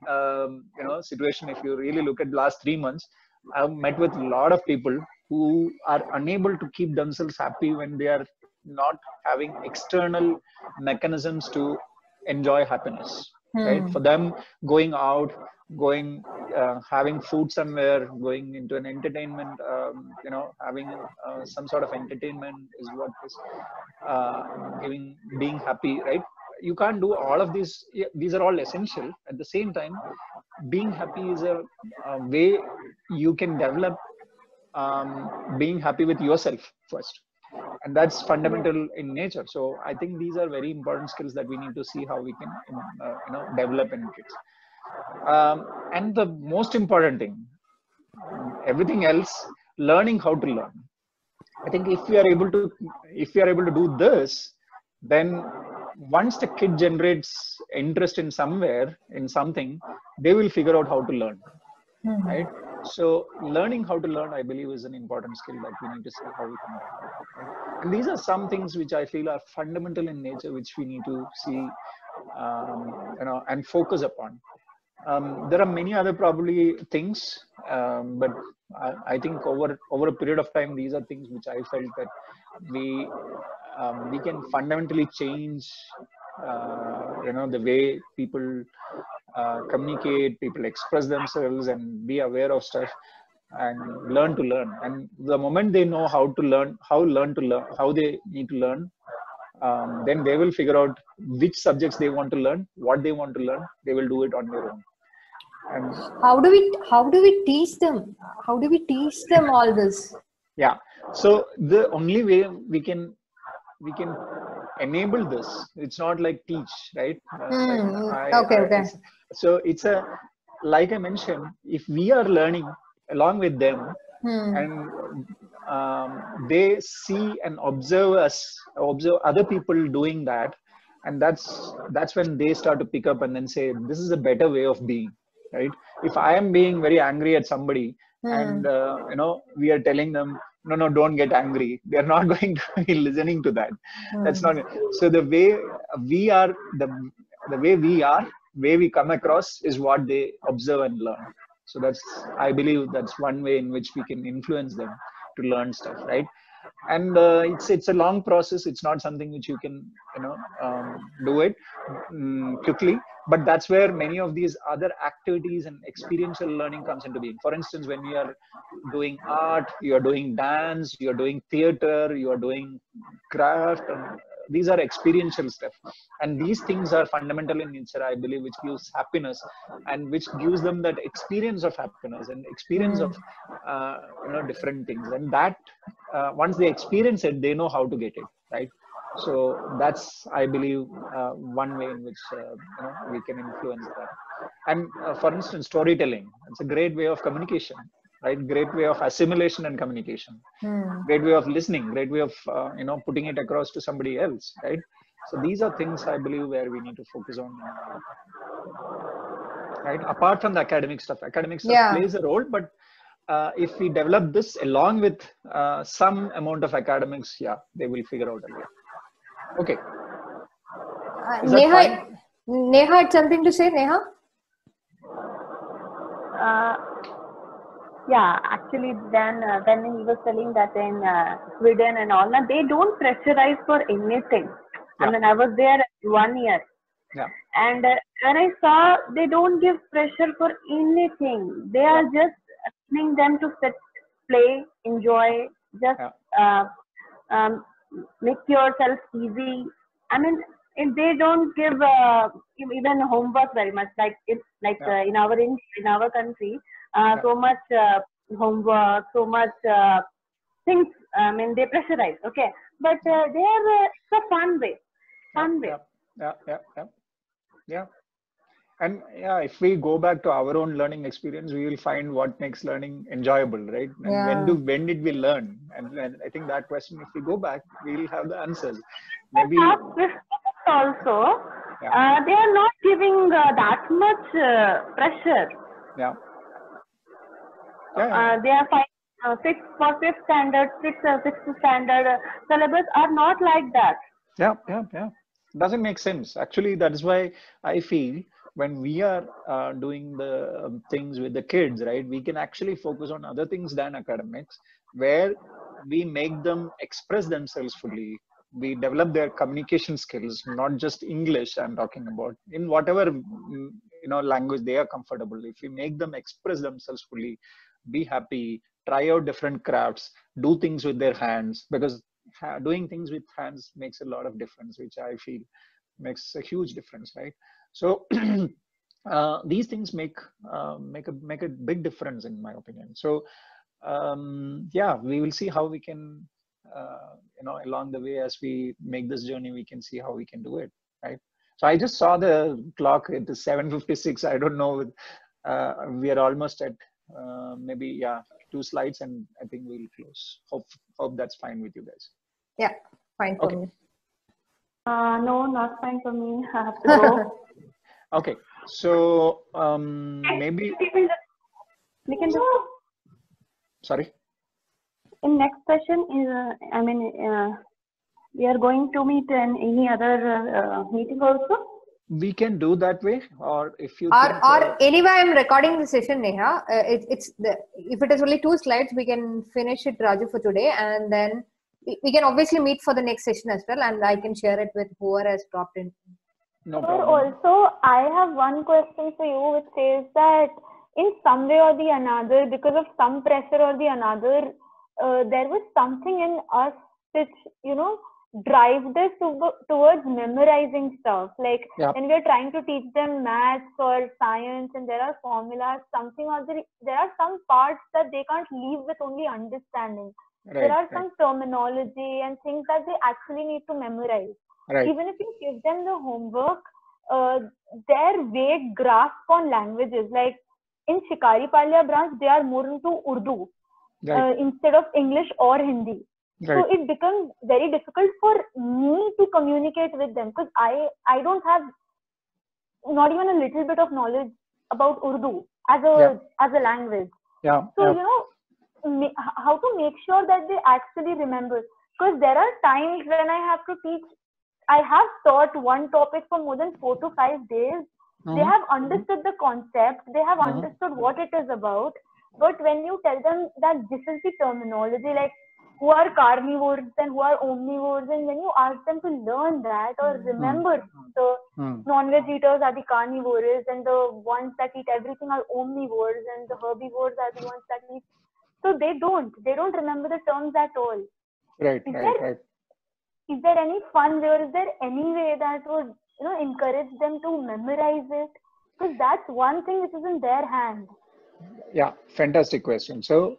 situation. If you really look at the last 3 months, I've met with a lot of people who are unable to keep themselves happy when they are not having external mechanisms to enjoy happiness, right? For them, going out, having food somewhere, going into an entertainment, having some sort of entertainment is what is being happy, right? You can't do all of these. These are all essential. At the same time, being happy is a way you can develop being happy with yourself first, and that's fundamental in nature. So I think these are very important skills that we need to see how we can develop in kids. And the most important thing, everything else, learning how to learn. I think if we are able to do this, then once the kid generates interest in something, they will figure out how to learn, right? So learning how to learn, I believe, is an important skill that we need to see how we can learn. Right? And these are some things which I feel are fundamental in nature, which we need to see, and focus upon. There are many other probably things, but I think over a period of time, these are things which I felt that we can fundamentally change, the way people communicate, people express themselves, and be aware of stuff, and learn to learn. And the moment they know how they need to learn, then they will figure out which subjects they want to learn, what they want to learn. They will do it on their own. And how do we teach them? How do we teach them all this? Yeah. So the only way we can enable this, it's not like teach, right? Okay. So it's like I mentioned, if we are learning along with them, and they see and observe other people doing that, and that's when they start to pick up and then say, this is a better way of being, right? If I am being very angry at somebody, and we are telling them, no, don't get angry, they're not going to be listening to that. That's not. So the way we are, way we come across is what they observe and learn. So I believe that's one way in which we can influence them to learn stuff, right? And it's a long process. It's not something which you can do it quickly. But that's where many of these other activities and experiential learning comes into being. For instance, when you are doing art, you are doing dance, you are doing theater, you are doing craft, and these are experiential stuff. And these things are fundamental in nature, I believe, which gives happiness, and which gives them that experience of happiness and experience of different things. And that once they experience it, they know how to get it, right? So that's, I believe, one way in which we can influence that. And for instance, storytelling, it's a great way of communication, right? Great way of assimilation and communication. Great way of listening, great way of putting it across to somebody else, right? So these are things, I believe, where we need to focus on, right? Apart from the academic stuff plays a role, but if we develop this along with some amount of academics, they will figure out a way. Okay. Neha had something to say. Neha? Yeah, actually, then when he was telling that in Sweden and all, now they don't pressurize for anything. I mean, I was there 1 year. Yeah. And when I saw, they don't give pressure for anything. They are just asking them to sit, play, enjoy, just make yourself easy. I mean, if they don't give even homework very much, like in our country, so much homework, so much things. I mean, they pressurize. Okay, but they are it's a fun way. Yeah. And if we go back to our own learning experience, we will find what makes learning enjoyable, right? And when did we learn? And I think that question, if we go back, we will have the answers. Maybe also, they are not giving that much pressure. Yeah. They are finding fifth standard, sixth standard syllabus are not like that. Yeah. Doesn't make sense. Actually, that is why I feel when we are doing the things with the kids, right, we can actually focus on other things than academics, where we make them express themselves fully. We develop their communication skills, not just English. I'm talking about in whatever language they are comfortable. If we make them express themselves fully, be happy, try out different crafts, do things with their hands, because doing things with hands makes a lot of difference, which I feel makes a huge difference, right? So these things make a big difference, in my opinion. So yeah, we will see how we can along the way, as we make this journey, we can see how we can do it, right? So I just saw the clock. It is 7:56. I don't know. We are almost at maybe 2 slides, and I think we'll close. Hope that's fine with you guys. Yeah, fine for me. No, not fine for me. I have to go. Okay, so maybe we can do. Sorry. In next session is we are going to meet in any other meeting also. We can do that way, or if you anyway, I'm recording the session, Neha. If it is only 2 slides, we can finish it, Raju, for today, and then we can obviously meet for the next session as well, and I can share it with whoever has dropped in. No problem. Also, I have one question for you, which says that in some way or the another, because of some pressure or the another, there was something in us which drive this towards memorizing stuff. Like when we are trying to teach them maths or science, and there are formulas, something or there are some parts that they can't leave with only understanding. Right, there are some terminology and things that they actually need to memorize. Right. Even if you give them the homework, their vague grasp on languages, like in Shikari Palya branch, they are more into Urdu instead of English or Hindi. Right. So it becomes very difficult for me to communicate with them, because I don't have not even a little bit of knowledge about Urdu as a language. Yeah. So how to make sure that they actually remember, because there are times when I have to teach. I have taught one topic for more than 4 to 5 days. They have understood the concept. They have understood what it is about. But when you tell them that this is the terminology, like who are carnivores and who are omnivores, and when you ask them to learn that or remember the non-veg eaters are the carnivores and the ones that eat everything are omnivores and the herbivores are the ones that eat. So they don't remember the terms at all. Right. Is there any fun way, or is there any way that would encourage them to memorize it? Because that's one thing which is in their hands. Yeah, fantastic question. So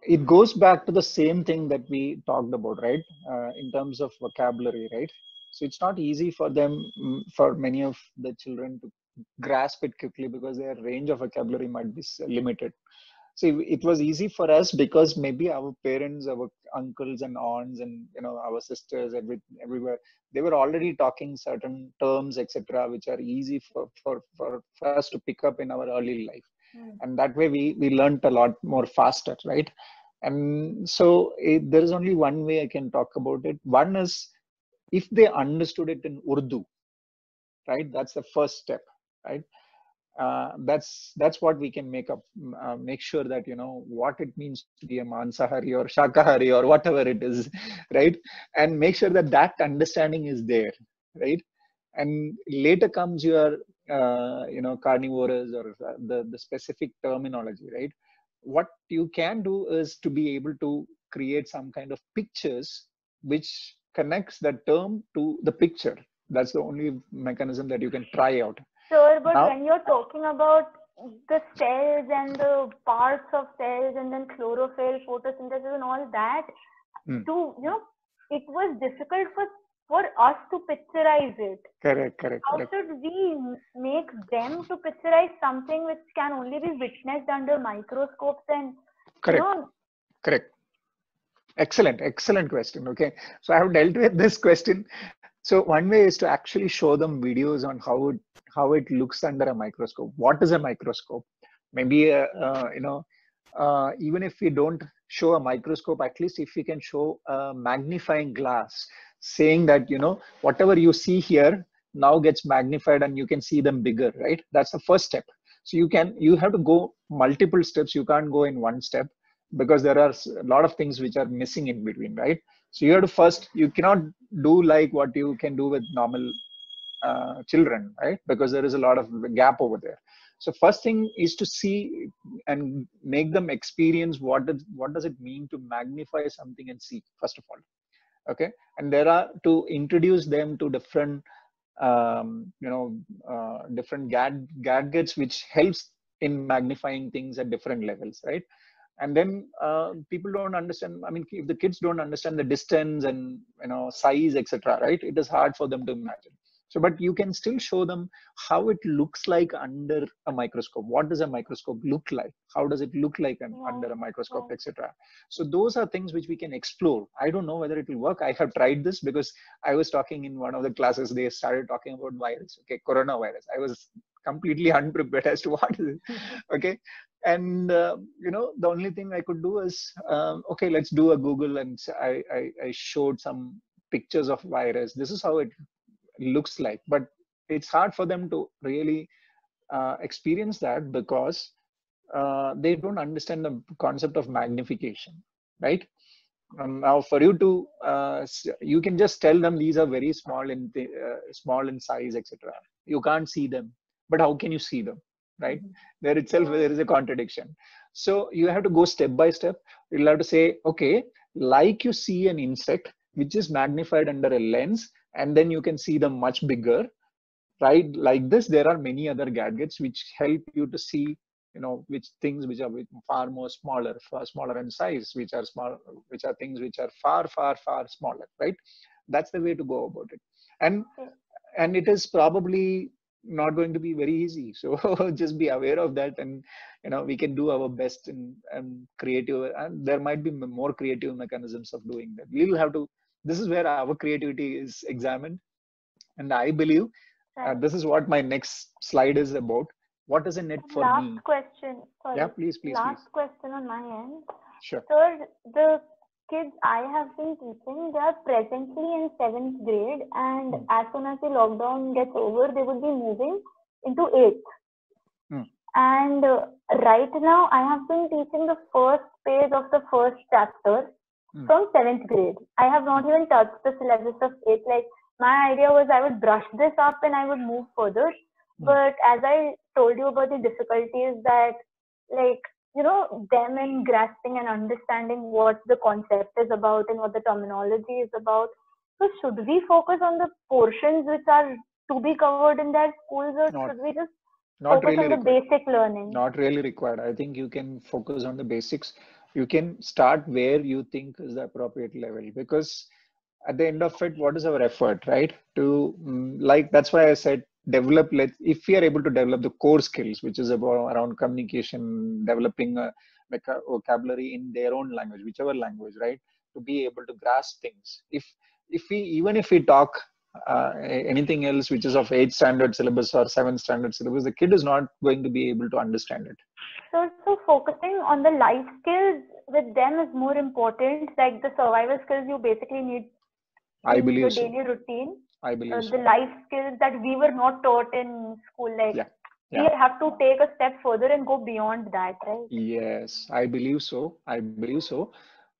it goes back to the same thing that we talked about, right? In terms of vocabulary, right? So it's not easy for them, for many of the children, to grasp it quickly, because their range of vocabulary might be limited. See, it was easy for us because maybe our parents, our uncles and aunts, and our sisters, everywhere, they were already talking certain terms, etc., which are easy for us to pick up in our early life, and that way we learned a lot more faster, right? And so there is only one way I can talk about it. One is, if they understood it in Urdu, right? That's the first step, right? That's what we can make sure that what it means to be a Mansahari or Shakahari or whatever it is, right? And make sure that understanding is there, right? And later comes your carnivores or the specific terminology, right? What you can do is to be able to create some kind of pictures which connects the term to the picture. That's the only mechanism that you can try out. Sure, but when you're talking about the cells and the parts of cells and then chlorophyll, photosynthesis and all that, it was difficult for us to picturize it. Correct. How should we make them to picturize something which can only be witnessed under microscopes and Correct. Excellent question. Okay, so I have dealt with this question. So one way is to actually show them videos on how it looks under a microscope. What is a microscope? Maybe even if we don't show a microscope, at least if we can show a magnifying glass, saying that, whatever you see here now gets magnified and you can see them bigger, right? That's the first step. So you have to go multiple steps. You can't go in one step, because there are a lot of things which are missing in between, right? So you have to first, you cannot do like what you can do with normal children, right? Because there is a lot of gap over there. So first thing is to see and make them experience what does it mean to magnify something and see, first of all. Okay. And there are to introduce them to different different gadgets which helps in magnifying things at different levels, right? And then people don't understand, I mean, if the kids don't understand the distance and size, etc., right, it is hard for them to imagine. So but you can still show them how it looks like under a microscope. What does a microscope look like? How does it look like under a microscope, etc.? So those are things which we can explore. I don't know whether it will work. I have tried this because I was talking in one of the classes, they started talking about virus, okay, coronavirus. I was completely unprepared as to what is it. Okay. And the only thing I could do is okay, let's do a Google, and I showed some pictures of virus. This is how it looks like, but it's hard for them to really experience that, because they don't understand the concept of magnification, right? Now for you to you can just tell them these are very small in small in size, etc. You can't see them, but how can you see them, right? There itself there is a contradiction. So you have to go step by step. You'll have to say, okay, like you see an insect which is magnified under a lens, and then you can see them much bigger, right? Like this, there are many other gadgets which help you to see, which things which are far more smaller in size, which are small, which are things which are far smaller, right? That's the way to go about it. And it is probably not going to be very easy. So just be aware of that, and we can do our best in creative, and there might be more creative mechanisms of doing that. We will have to. This is where our creativity is examined, and I believe this is what my next slide is about. What is a net for me? Last question. Sorry. Yeah, please. Last question on my end. Sure. Sir, the kids I have been teaching, they are presently in 7th grade, and as soon as the lockdown gets over, they will be moving into 8th. And right now, I have been teaching the first page of the first chapter from 7th grade. I have not even touched the syllabus of 8th. Like, my idea was I would brush this up and I would move further. But as I told you about the difficulties that, like, them in grasping and understanding what the concept is about and what the terminology is about. So should we focus on the portions which are to be covered in their schools, or should we just focus on the basic learning? Not really required. I think you can focus on the basics. You can start where you think is the appropriate level, because at the end of it, what is our effort, right? That's why I said develop. If we are able to develop the core skills, which is around communication, developing a vocabulary in their own language, whichever language, right? To be able to grasp things. If we talk anything else which is of 8th standard syllabus or 7th standard syllabus, the kid is not going to be able to understand it. So focusing on the life skills with them is more important, like the survival skills you basically need in your daily routine. I believe the life skills that we were not taught in school, like we have to take a step further and go beyond that, right? Yes, I believe so.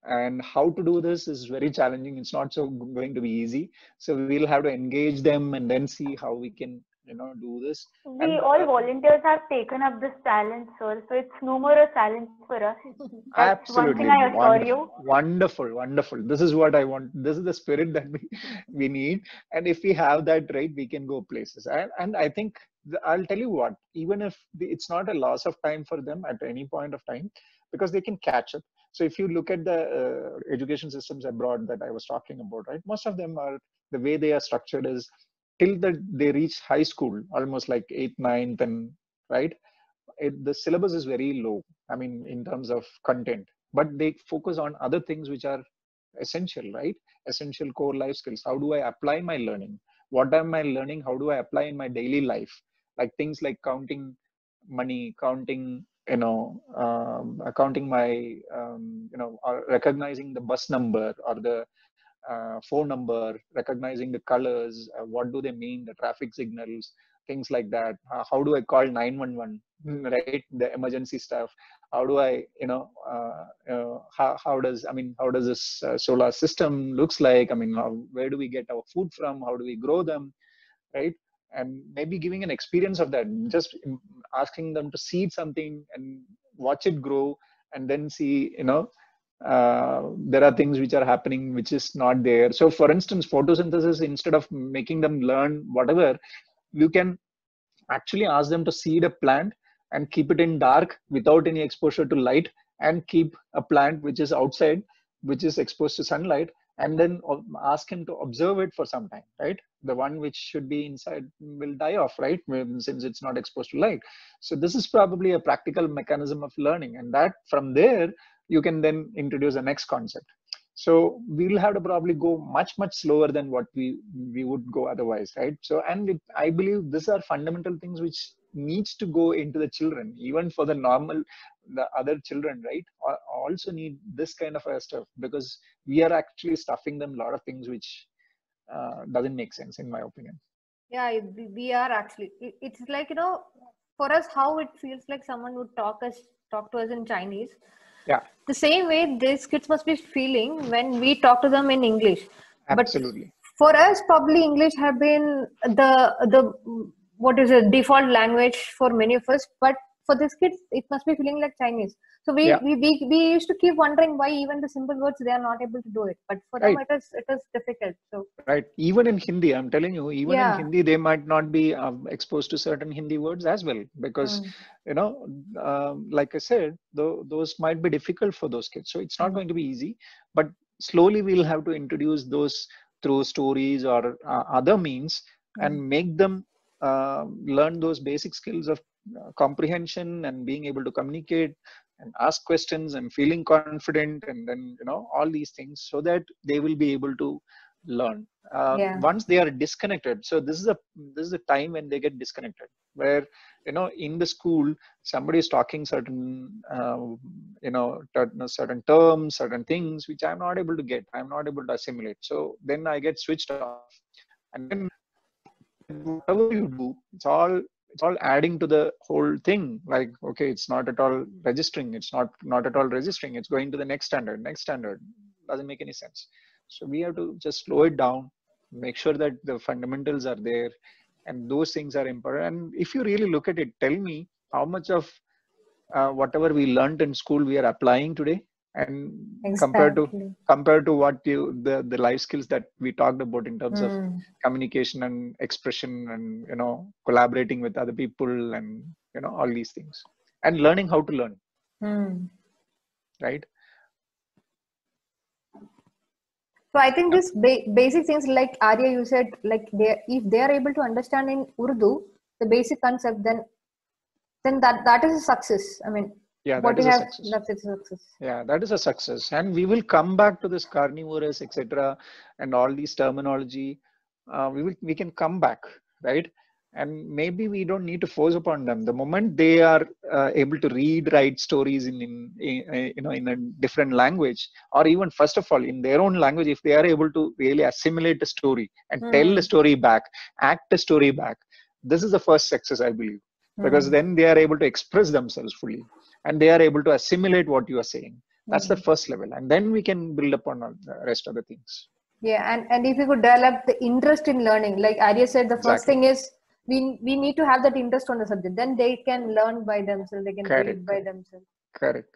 And how to do this is very challenging. It's not so going to be easy. So we'll have to engage them and then see how we can, do this. All volunteers have taken up this challenge, sir. So it's no more a challenge for us. That's absolutely. One thing I assure you. Wonderful. This is what I want. This is the spirit that we need. And if we have that, right, we can go places. And I think I'll tell you what, even if it's not a loss of time for them at any point of time, because they can catch up. So if you look at the education systems abroad that I was talking about, right, most of them are, the way they are structured is till they reach high school, almost like 8th, 9th, and right, the syllabus is very low. I mean, in terms of content, but they focus on other things which are essential, right? Essential core life skills. How do I apply my learning? What am I learning? How do I apply in my daily life? Like things like counting money, counting accounting my, or recognizing the bus number or the phone number, recognizing the colors, what do they mean, the traffic signals, things like that. How do I call 911, right? The emergency stuff. How do I, how does this solar system looks like? I mean, where do we get our food from? How do we grow them, right? And maybe giving an experience of that, just asking them to seed something and watch it grow, and then see, there are things which are happening which is not there. So for instance, photosynthesis, instead of making them learn whatever, you can actually ask them to seed a plant and keep it in dark without any exposure to light, and keep a plant which is outside, which is exposed to sunlight, and then ask him to observe it for some time, right? The one which should be inside will die off, right? Since it's not exposed to light. So this is probably a practical mechanism of learning, and that from there you can then introduce the next concept. So we'll have to probably go much slower than what we would go otherwise, right? So, and I believe these are fundamental things which needs to go into the children, even for the other children, right? Also need this kind of stuff, because we are actually stuffing them a lot of things which doesn't make sense, in my opinion. Yeah, we are actually. It's like, for us, how it feels like someone would talk to us in Chinese. Yeah. The same way these kids must be feeling when we talk to them in English. Absolutely. But for us, probably English have been the what is it, default language for many of us. But for these kids, it must be feeling like Chinese. So we used to keep wondering why even the simple words they are not able to do it. But for them, it is difficult. So right, even in Hindi, I'm telling you, even in Hindi, they might not be exposed to certain Hindi words as well, because like I said, those might be difficult for those kids. So it's not going to be easy, but slowly we'll have to introduce those through stories or other means, and make them learn those basic skills of comprehension and being able to communicate and ask questions and feeling confident, and then all these things, so that they will be able to learn. Once they are disconnected, so this is a time when they get disconnected, where in the school somebody is talking certain certain terms, certain things which I'm not able to get, I'm not able to assimilate. So then I get switched off, and then whatever you do, it's all adding to the whole thing. Like, okay, it's not at all registering, it's not at all registering, it's going to the next standard. Doesn't make any sense. So we have to just slow it down, make sure that the fundamentals are there, and those things are important. And if you really look at it, tell me how much of whatever we learned in school we are applying today, and compared to what the life skills that we talked about in terms of communication and expression, and collaborating with other people, and all these things, and learning how to learn, right? So I think this basic things, like Arya, you said, like if they are able to understand in Urdu the basic concept, then that is a success. I mean, that is a success. Yeah, that is a success. And we will come back to this carnivorous, etc., and all these terminology. We can come back, right? And maybe we don't need to force upon them. The moment they are able to write stories in a different language, or even first of all in their own language, if they are able to really assimilate a story and tell a story back, act a story back, this is the first success, I believe, because then they are able to express themselves fully, and they are able to assimilate what you are saying. That's the first level, and then we can build upon all the rest of the things. Yeah, and if you could develop the interest in learning, like Arya said, the first thing is we need to have that interest on the subject. Then they can learn by themselves. They can read by themselves. Correct.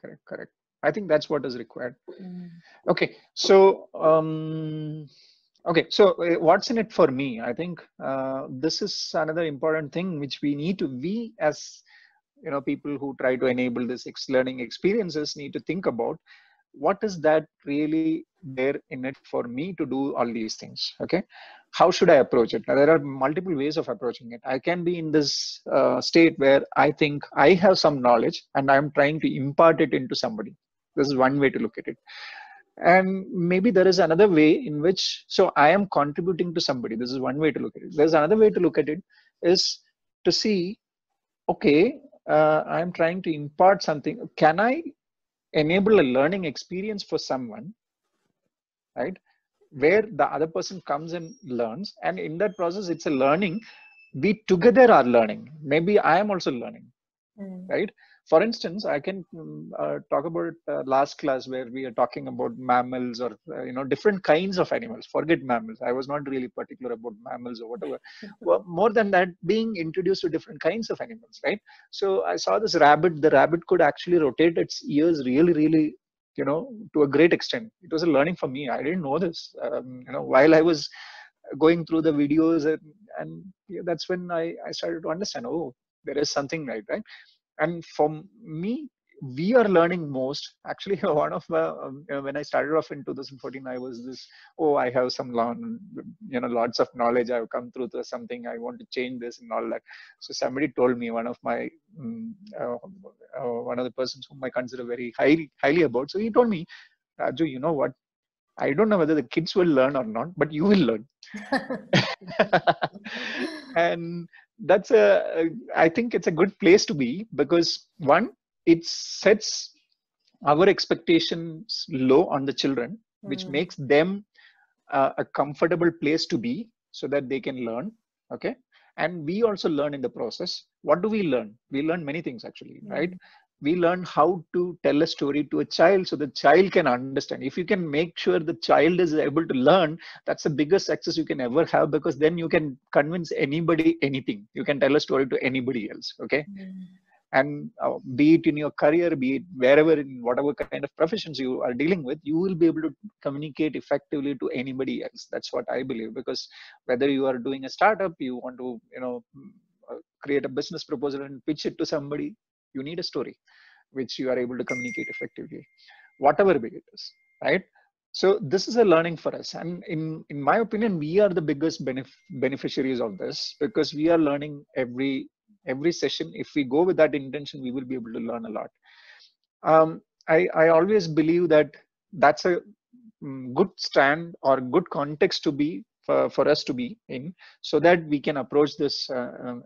I think that's what is required. Okay, so what's in it for me? I think this is another important thing which we as people who try to enable this learning experiences need to think about. What is that really there in it for me to do all these things? Okay, how should I approach it? Now, there are multiple ways of approaching it. I can be in this state where I think I have some knowledge and I'm trying to impart it into somebody. This is one way to look at it. And maybe there is another way in which, so I am contributing to somebody. This is one way to look at it. There's another way to look at it, is to see, okay, I'm trying to impart something. Can I enable a learning experience for someone, right? Where the other person comes and learns, and in that process, it's a learning. We together are learning. Maybe I am also learning, right? For instance, I can talk about last class where we are talking about mammals or different kinds of animals. Forget mammals. I was not really particular about mammals or whatever. Well, more than that, being introduced to different kinds of animals, right? So I saw this rabbit. The rabbit could actually rotate its ears really, really, to a great extent. It was a learning for me. I didn't know this. While I was going through the videos, and that's when I started to understand. Oh, there is something right. And for me, we are learning most. Actually, one of when I started off in 2014, I was this. Oh, I have some lots of knowledge. I've come through to something. I want to change this and all that. So somebody told me, one of my one of the persons whom I consider very highly about. So he told me, Raju, you know what? I don't know whether the kids will learn or not, but you will learn. And that's I think it's a good place to be, because one, it sets our expectations low on the children, which makes them a comfortable place to be so that they can learn. Okay. And we also learn in the process. What do we learn? We learn many things actually, right? We learn how to tell a story to a child so the child can understand. If you can make sure the child is able to learn, that's the biggest success you can ever have, because then you can convince anybody anything. You can tell a story to anybody else. Okay. And be it in your career, be it wherever, in whatever kind of professions you are dealing with, you will be able to communicate effectively to anybody else. That's what I believe, because whether you are doing a startup, you want to, create a business proposal and pitch it to somebody, you need a story which you are able to communicate effectively, whatever big it is, right? So this is a learning for us. And in my opinion, we are the biggest beneficiaries of this, because we are learning every session. If we go with that intention, we will be able to learn a lot. I always believe that that's a good stand or good context to be for us to be in, so that we can approach this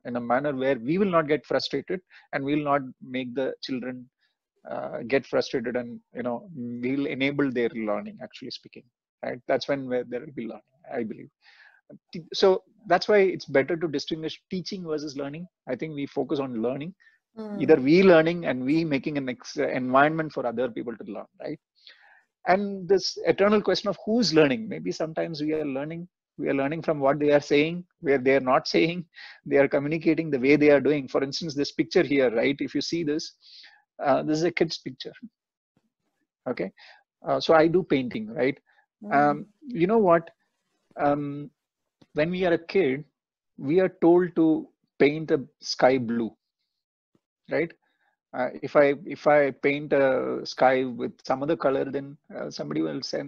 in a manner where we will not get frustrated, and we will not make the children get frustrated, and we'll enable their learning, actually speaking, right? That's where there will be learning, I believe. So that's why it's better to distinguish teaching versus learning. I think we focus on learning, either we learning and we making an environment for other people to learn, right? And this eternal question of who's learning, maybe sometimes we are learning from what they are saying, where they are not saying. They are communicating the way they are doing. For instance, this picture here, right? If you see this, this is a kid's picture. Okay. So I do painting, right? You know what? When we are a kid, we are told to paint a sky blue, right? If I paint a sky with some other color, then somebody will say,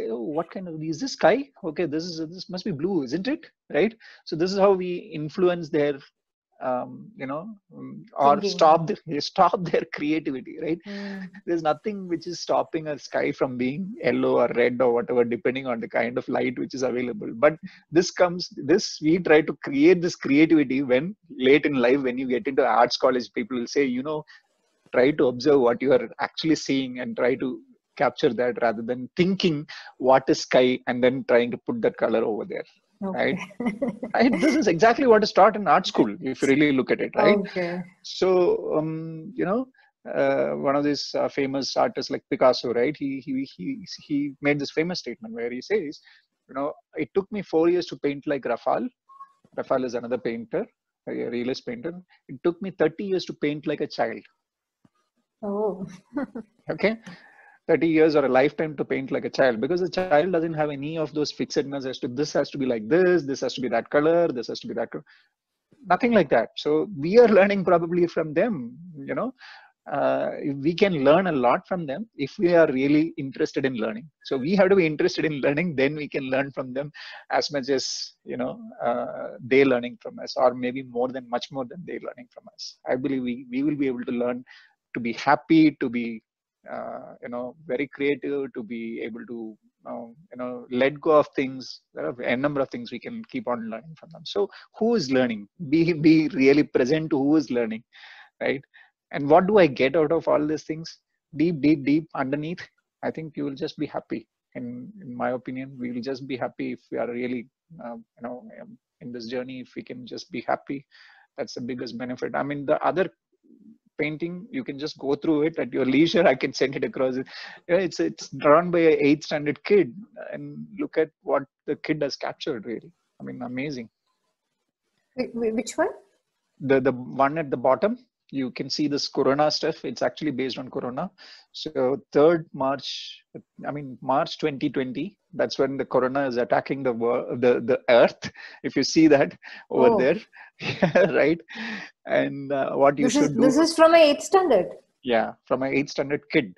oh, what kind of, is this sky? Okay, this must be blue, isn't it? Right? So this is how we influence their or stop their creativity, right? There's nothing which is stopping a sky from being yellow or red or whatever, depending on the kind of light which is available. But we try to create this creativity when late in life, when you get into arts college, people will say, try to observe what you are actually seeing and try to capture that, rather than thinking what is sky and then trying to put that color over there. Okay. Right? This is exactly what is taught in art school, if you really look at it, right? Okay. So, one of these famous artists like Picasso, right? He made this famous statement where he says, it took me 4 years to paint like Raphael. Raphael is another painter, a realist painter. It took me 30 years to paint like a child. Oh. Okay. 30 years or a lifetime to paint like a child, because the child doesn't have any of those fixedness as to this has to be like this has to be that color, this has to be that color. Nothing like that. So we are learning probably from them. We can learn a lot from them if we are really interested in learning. So we have to be interested in learning, then we can learn from them as much as they learning from us, or maybe much more than they learning from us. I believe we will be able to learn to be happy, to be very creative, to be able to let go of things. There are a number of things we can keep on learning from them. So who is learning? Be really present to who is learning. right? And what do I get out of all these things? Deep underneath, I think you will just be happy. In my opinion, we will just be happy if we are really, in this journey, if we can just be happy. That's the biggest benefit. I mean, the other painting, you can just go through it at your leisure. I can send it across. It's drawn by a 8th standard kid, and look at what the kid has captured. Really, I mean, amazing. Which one? The one at the bottom, you can see this corona stuff. It's actually based on corona. So 3rd March, March 2020, that's when the corona is attacking the earth, if you see that over there. Right? And what you should do, this is from a 8th standard. Yeah, from an 8th standard kid.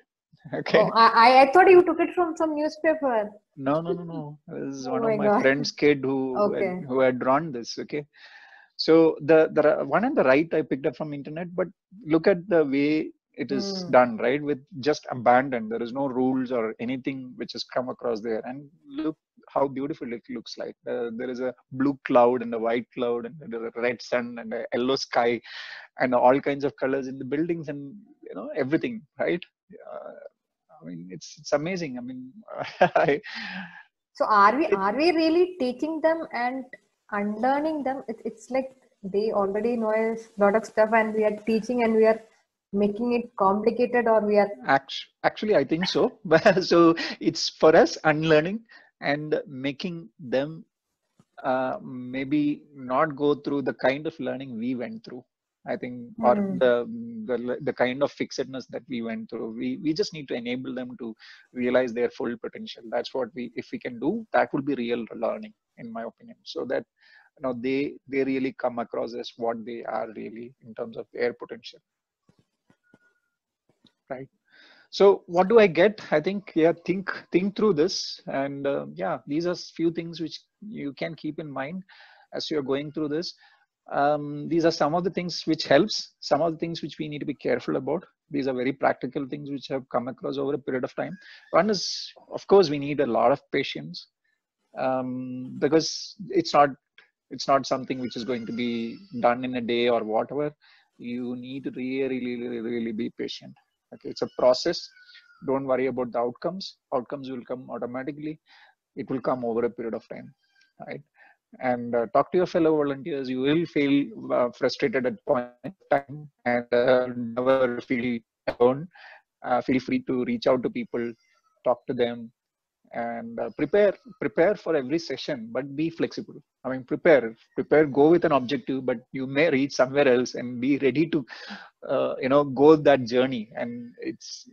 Okay. Oh, I thought you took it from some newspaper. No. This is one of my friend's kid who had drawn this. Okay. So the one on the right I picked up from internet, but look at the way it is done, right? With just abandon. There is no rules or anything which has come across there. And look how beautiful it looks like. There is a blue cloud and a white cloud and a red sun and a yellow sky and all kinds of colors in the buildings and everything, right? I mean, it's amazing. I mean, so are we really teaching them and unlearning them? It's like they already know a lot of stuff and we are teaching and we are making it complicated, or we are actually I think so. So it's for us unlearning and making them maybe not go through the kind of learning we went through, I think, or the kind of fixedness that we went through. We just need to enable them to realize their full potential. That's what if we can do, that will be real learning, in my opinion. So that they really come across as what they are really in terms of their potential, right? So what do I get? I think, think through this, and these are few things which you can keep in mind as you're going through this. These are some of the things which helps, some of the things which we need to be careful about. These are very practical things which have come across over a period of time. One is, of course, we need a lot of patience, because it's not something which is going to be done in a day or whatever. You need to really be patient. Okay, it's a process. Don't worry about the outcomes. Outcomes will come automatically. It will come over a period of time, right? And talk to your fellow volunteers. You will feel frustrated at point in time, and never feel alone. Feel free to reach out to people, talk to them, and prepare for every session, but be flexible. I mean, prepare, go with an objective, but you may reach somewhere else, and be ready to go that journey. And it's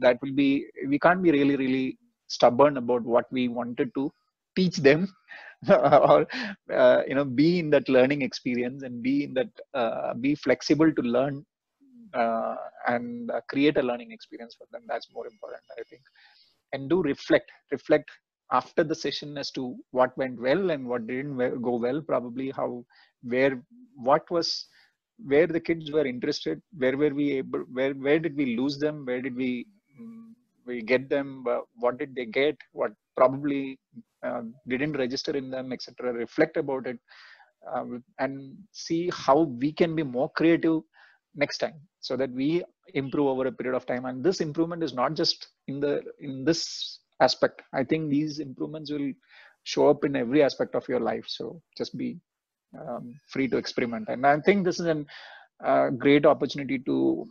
that will be, we can't be really stubborn about what we wanted to teach them or be in that learning experience, and be in that be flexible to learn and create a learning experience for them. That's more important, I think. And do reflect after the session as to what went well and what didn't go well, probably where the kids were interested, where were we able, where did we lose them, where did we get them, what did they get, what probably didn't register in them, etc. Reflect about it, and see how we can be more creative next time, so that we improve over a period of time. And this improvement is not just in this aspect. I think these improvements will show up in every aspect of your life. So just be free to experiment. And I think this is a great opportunity to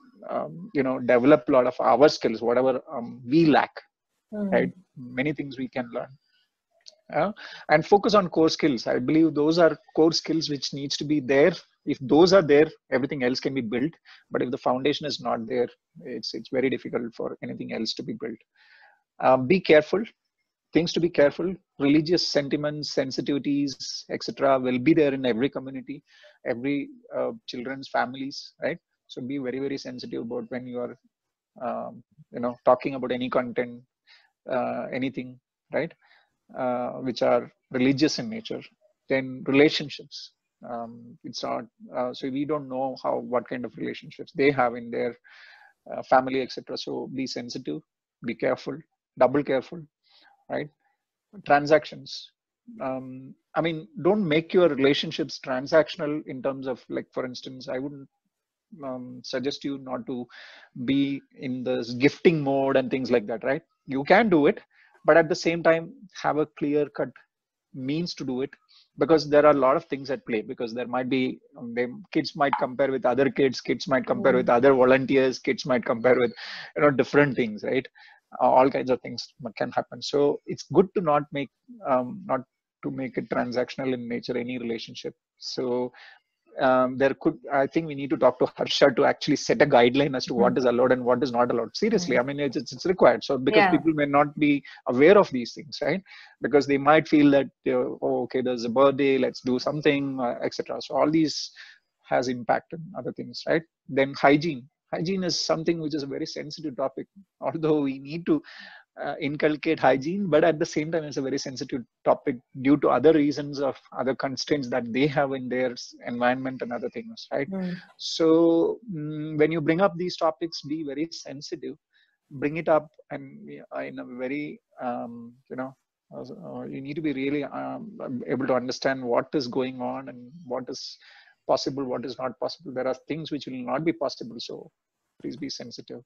develop a lot of our skills, whatever we lack, right? Many things we can learn. And focus on core skills. I believe those are core skills which needs to be there. If those are there, everything else can be built. But if the foundation is not there, it's very difficult for anything else to be built. Be careful. Things to be careful. Religious sentiments, sensitivities, etc. will be there in every community, every children's families, right? So be very sensitive about when you are, talking about any content, anything, right? Which are religious in nature. Then relationships. It's not so we don't know what kind of relationships they have in their family, etc. So be sensitive, be careful, double careful, right? Transactions. Don't make your relationships transactional in terms of, like, for instance, I wouldn't suggest you not to be in this gifting mode and things like that, right? You can do it, but at the same time have a clear cut means to do it, because there are a lot of things at play, because there might be kids might compare with other kids might compare with other volunteers, kids might compare with different things, right? All kinds of things can happen. So it's good to not make it transactional in nature, any relationship. So I think we need to talk to Harsha to actually set a guideline as to what is allowed and what is not allowed. Seriously, I mean, it's required. So because people may not be aware of these things, right? Because they might feel that, oh, okay, there's a birthday, let's do something, etc. So all these has impact on other things, right? Then hygiene is something which is a very sensitive topic, although we need to inculcate hygiene, but at the same time it's a very sensitive topic due to other reasons of other constraints that they have in their environment and other things, right? So when you bring up these topics, be very sensitive, bring it up, and in a very you need to be really able to understand what is going on and what is possible, what is not possible. There are things which will not be possible, so please be sensitive.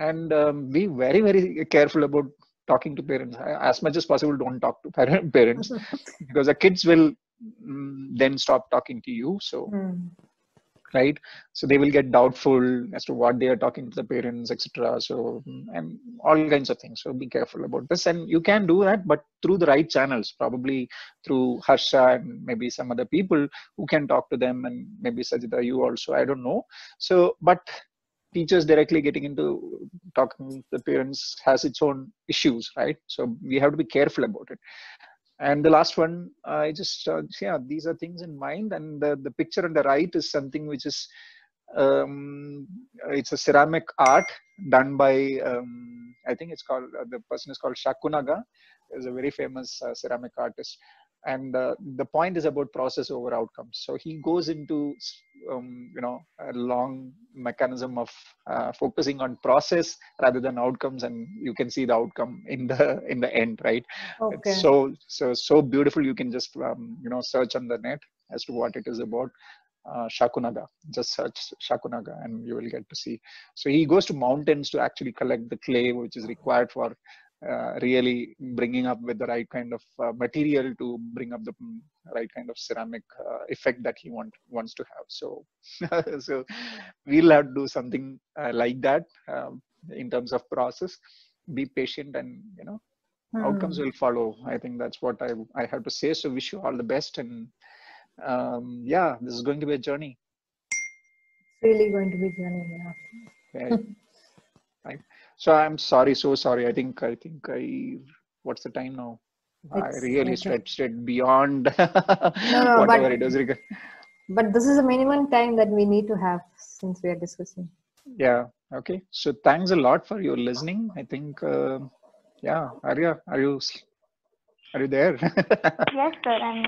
And be very, very careful about talking to parents. As much as possible, don't talk to parents because the kids will then stop talking to you. So, right? So they will get doubtful as to what they are talking to the parents, etc. So, and all kinds of things. So be careful about this. And you can do that, but through the right channels, probably through Harsha and maybe some other people who can talk to them, and maybe Sajida, you also, I don't know. So, but teachers directly getting into talking to the parents has its own issues, right? So we have to be careful about it. And the last one, I just these are things in mind. And the picture on the right is something which is it's a ceramic art done by I think it's called the person is called Shakunaga. Is a very famous ceramic artist. And the point is about process over outcomes. So he goes into a long mechanism of focusing on process rather than outcomes, and you can see the outcome in the end, right? Okay. It's so beautiful. You can just search on the net as to what it is about. Shakunaga, just search Shakunaga and you will get to see. So he goes to mountains to actually collect the clay which is required for really bringing up with the right kind of material to bring up the right kind of ceramic effect that he wants to have. So so we'll have to do something like that in terms of process. Be patient, and outcomes will follow. I think that's what I have to say. So wish you all the best, and this is going to be a journey. It's really going to be a journey. Yeah. Right. So I'm so sorry. I think what's the time now? I really stretched it beyond whatever it was. But this is a minimum time that we need to have since we are discussing. Yeah. Okay. So thanks a lot for your listening. I think, Arya, are you there? Yes, sir. I'm.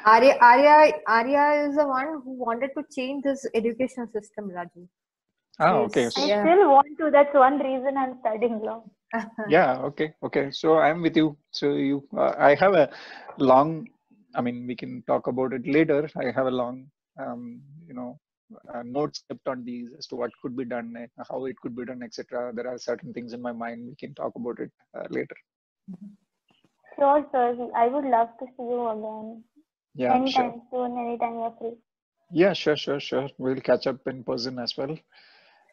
Arya is the one who wanted to change this education system, Raju. Okay. I still want to. That's one reason I'm studying law. Yeah. Okay. So I'm with you. So I have a long. I mean, we can talk about it later. I have a long, notes kept on these as to what could be done, how it could be done, etc. There are certain things in my mind. We can talk about it later. Sure, sir. I would love to see you again. Yeah. Anytime soon, anytime you're free. Yeah, sure. We'll catch up in person as well.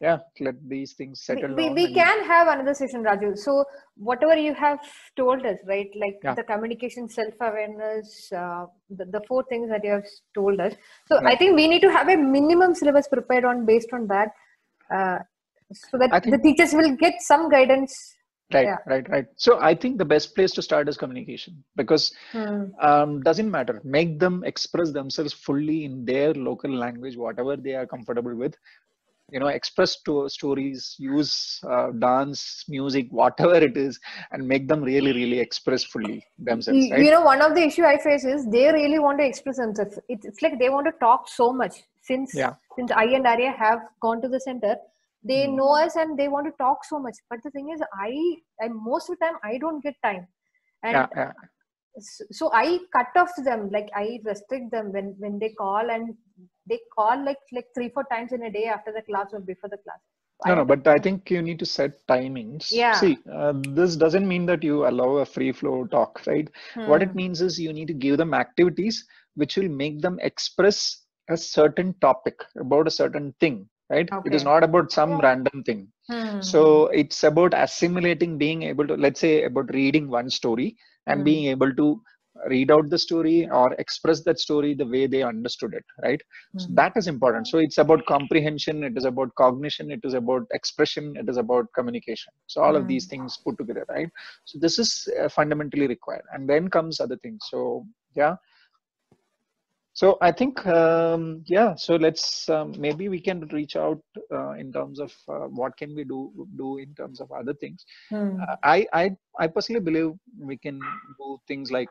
Yeah, let these things settle down. We can have another session, Raju. So whatever you have told us, right? Like the communication, self-awareness, the 4 things that you have told us. So I think we need to have a minimum syllabus prepared based on that, so that the teachers will get some guidance. Right. So I think the best place to start is communication, because doesn't matter. Make them express themselves fully in their local language, whatever they are comfortable with. Express stories, use dance, music, whatever it is, and make them really, really express fully themselves. Right? One of the issue I face is they really want to express themselves. It's like they want to talk so much. Since I and Arya have gone to the center, they know us and they want to talk so much. But the thing is, I most of the time I don't get time, and so I cut off them. Like I restrict them when they call, and They call like 3-4 times in a day after the class or before the class. No, but I think you need to set timings. Yeah. See, this doesn't mean that you allow a free flow talk, right? What it means is you need to give them activities which will make them express a certain topic about a certain thing, right? Okay. It is not about some random thing. So it's about assimilating, being able to, let's say, about reading one story and being able to read out the story or express that story the way they understood it, right? So that is important. So it's about comprehension, it is about cognition, it is about expression, it is about communication. So all of these things put together, right? So this is fundamentally required, and then comes other things. So yeah. So I think, yeah, so let's, maybe we can reach out in terms of what can we do in terms of other things. I personally believe we can do things like,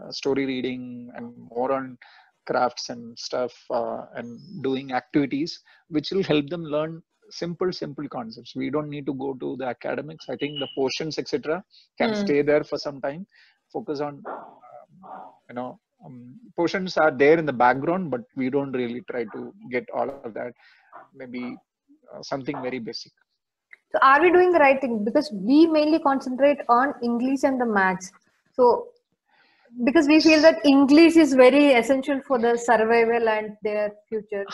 story reading and more on crafts and stuff, and doing activities which will help them learn simple concepts. We don't need to go to the academics. I think the portions, etc., can stay there for some time. Focus on, portions are there in the background, but we don't really try to get all of that. Maybe something very basic. So are we doing the right thing? Because we mainly concentrate on English and the maths. So because we feel that English is very essential for the survival and their future.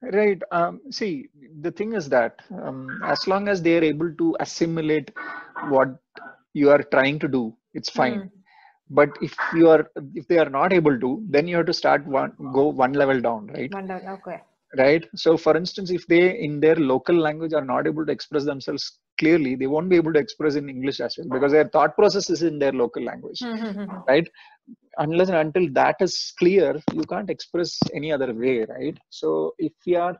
Right. See, the thing is that as long as they are able to assimilate what you are trying to do, it's fine. But if they are not able to, then you have to go one level down, right? Okay. Right. So for instance, if they in their local language are not able to express themselves clearly, they won't be able to express in English as well, because their thought process is in their local language, right? Unless and until that is clear, you can't express any other way, right? So if we are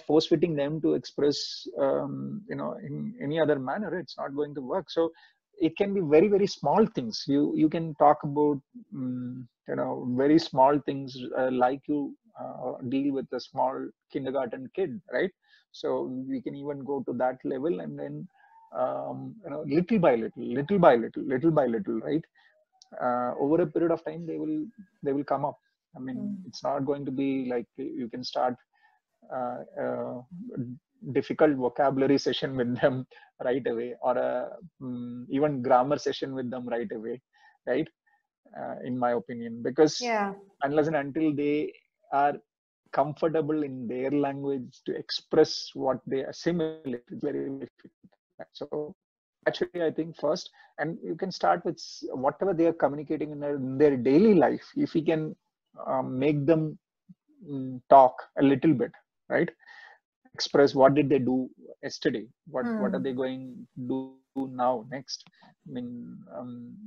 force fitting them to express in any other manner, it's not going to work. So it can be very, very small things. You can talk about very small things, like you deal with a small kindergarten kid, right? So we can even go to that level, and then little by little, right? Over a period of time, they will come up. I mean, it's not going to be like you can start difficult vocabulary session with them right away, or even grammar session with them right away, right? In my opinion, because unless and until they are comfortable in their language to express what they assimilate, it's very difficult. So actually, I think first, and you can start with whatever they are communicating in their daily life. If we can make them talk a little bit, right? Express what did they do yesterday, what are they going to do now next. I mean,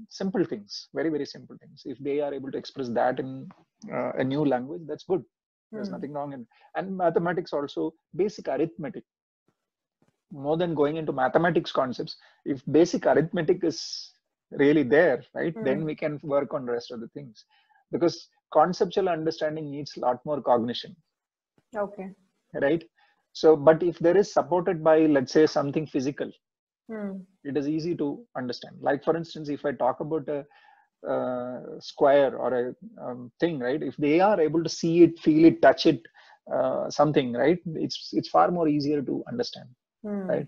simple things, very, very simple things. If they are able to express that in a new language, that's good. There's nothing wrong in. And mathematics also, basic arithmetic, more than going into mathematics concepts, if basic arithmetic is really there, right, then we can work on the rest of the things, because conceptual understanding needs a lot more cognition. Okay. Right. So, but if there is supported by, let's say, something physical, it is easy to understand. Like, for instance, if I talk about a square or a thing, right? If they are able to see it, feel it, touch it, something, right? It's far more easier to understand, right?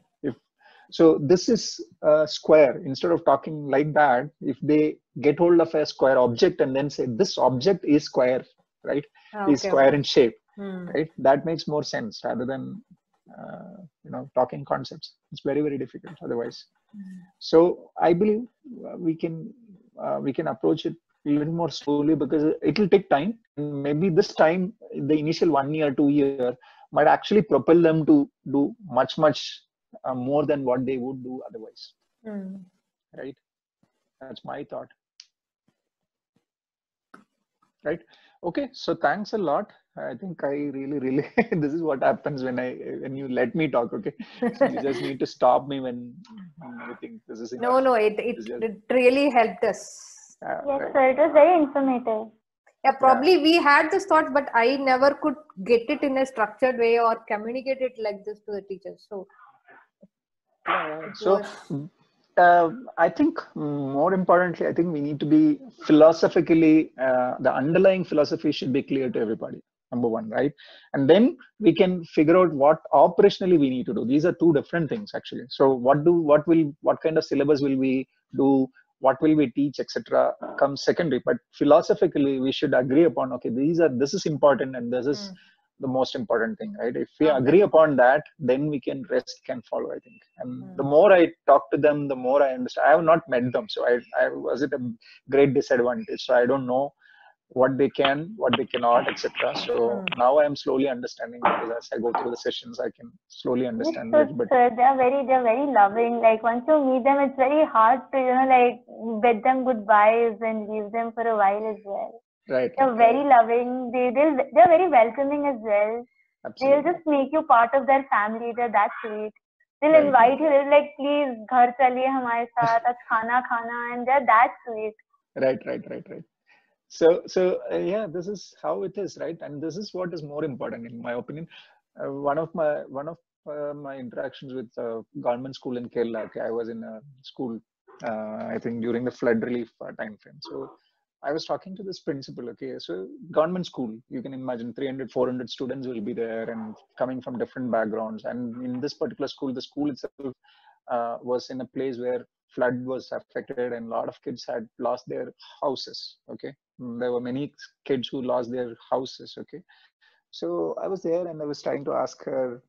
So this is a square. Instead of talking like that, if they get hold of a square object and then say this object is square, right? Is square in shape. Right, that makes more sense rather than talking concepts. It's very, very difficult otherwise. So I believe we can approach it a little more slowly, because it will take time. Maybe this time, the initial 1 year, 2 year, might actually propel them to do much more than what they would do otherwise. Right, that's my thought. Right. Okay, so thanks a lot. I think I really this is what happens when you let me talk. Okay, so you just need to stop me when you think this is enough. No, it really helped us. Yes, right. Sir, it was very informative. Yeah, probably we had this thought, but I never could get it in a structured way or communicate it like this to the teachers. So I think more importantly, I think we need to be philosophically, the underlying philosophy should be clear to everybody. Number one, right? And then we can figure out what operationally we need to do. These are two different things actually. So what kind of syllabus will we do? What will we teach, etc. comes secondary. But philosophically, we should agree upon, okay, this is important and this is the most important thing, right? If we agree upon that, then rest can follow, I think. And the more I talk to them, the more I understand. I have not met them, so I was at a great disadvantage. So I don't know what they can, what they cannot, etc. So now I am slowly understanding, because as I go through the sessions, I can slowly understand a little bit. They're very loving. Like once you meet them, it's very hard to like bid them goodbyes and leave them for a while as well. Right. They're very loving. They're very welcoming as well. Absolutely. They'll just make you part of their family. They're that sweet. They'll invite you. They're like, please, ghar chaliye hamare saath, aaj khana, and they're that sweet. Right. So yeah, this is how it is, right? And this is what is more important, in my opinion. One of my interactions with government school in Kerala. Okay, I was in a school, I think during the flood relief time frame. So I was talking to this principal. Okay, so government school, you can imagine 300, 400 students will be there and coming from different backgrounds. And in this particular school, the school itself was in a place where flood was affected and a lot of kids had lost their houses. Okay, there were many kids who lost their houses. Okay, so I was there and I was trying to ask her,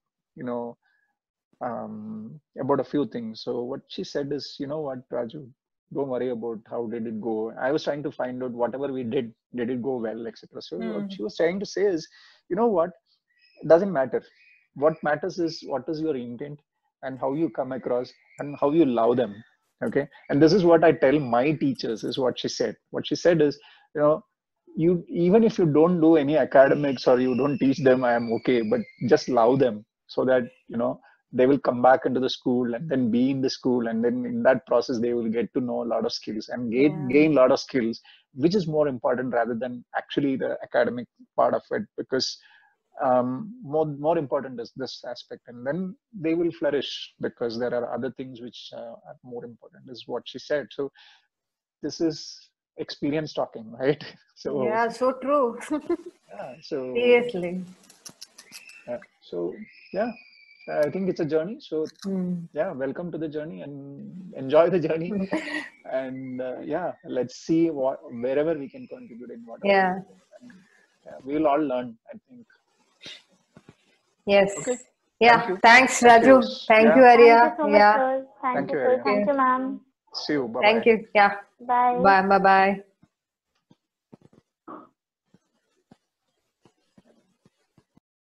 about a few things. So what she said is, you know what, Raju, don't worry about how did it go. I was trying to find out whatever we did it go well, etc. So what she was trying to say is, you know what, it doesn't matter. What matters is what is your intent and how you come across and how you love them. Okay, and this is what I tell my teachers, is what she said. What she said is, you, even if you don't do any academics or you don't teach them, I am okay, but just love them, so that they will come back into the school and then be in the school, and then in that process they will get to know a lot of skills and gain a lot of skills, which is more important rather than actually the academic part of it, because more important is this aspect, and then they will flourish, because there are other things which are more important, is what she said. So this is experience talking, right? So yeah, so true. yeah, so seriously. So yeah, I think it's a journey. So yeah, welcome to the journey and enjoy the journey. And yeah, let's see wherever we can contribute in whatever. Yeah. We'll all learn, I think. Yes. Okay. Yeah. Thanks, Raju. Thank you, Arya. Thank you so much, sir. Thank you, sir. Thank you, ma'am. See you. Bye. Thank you. Yeah. Bye. Bye. Bye.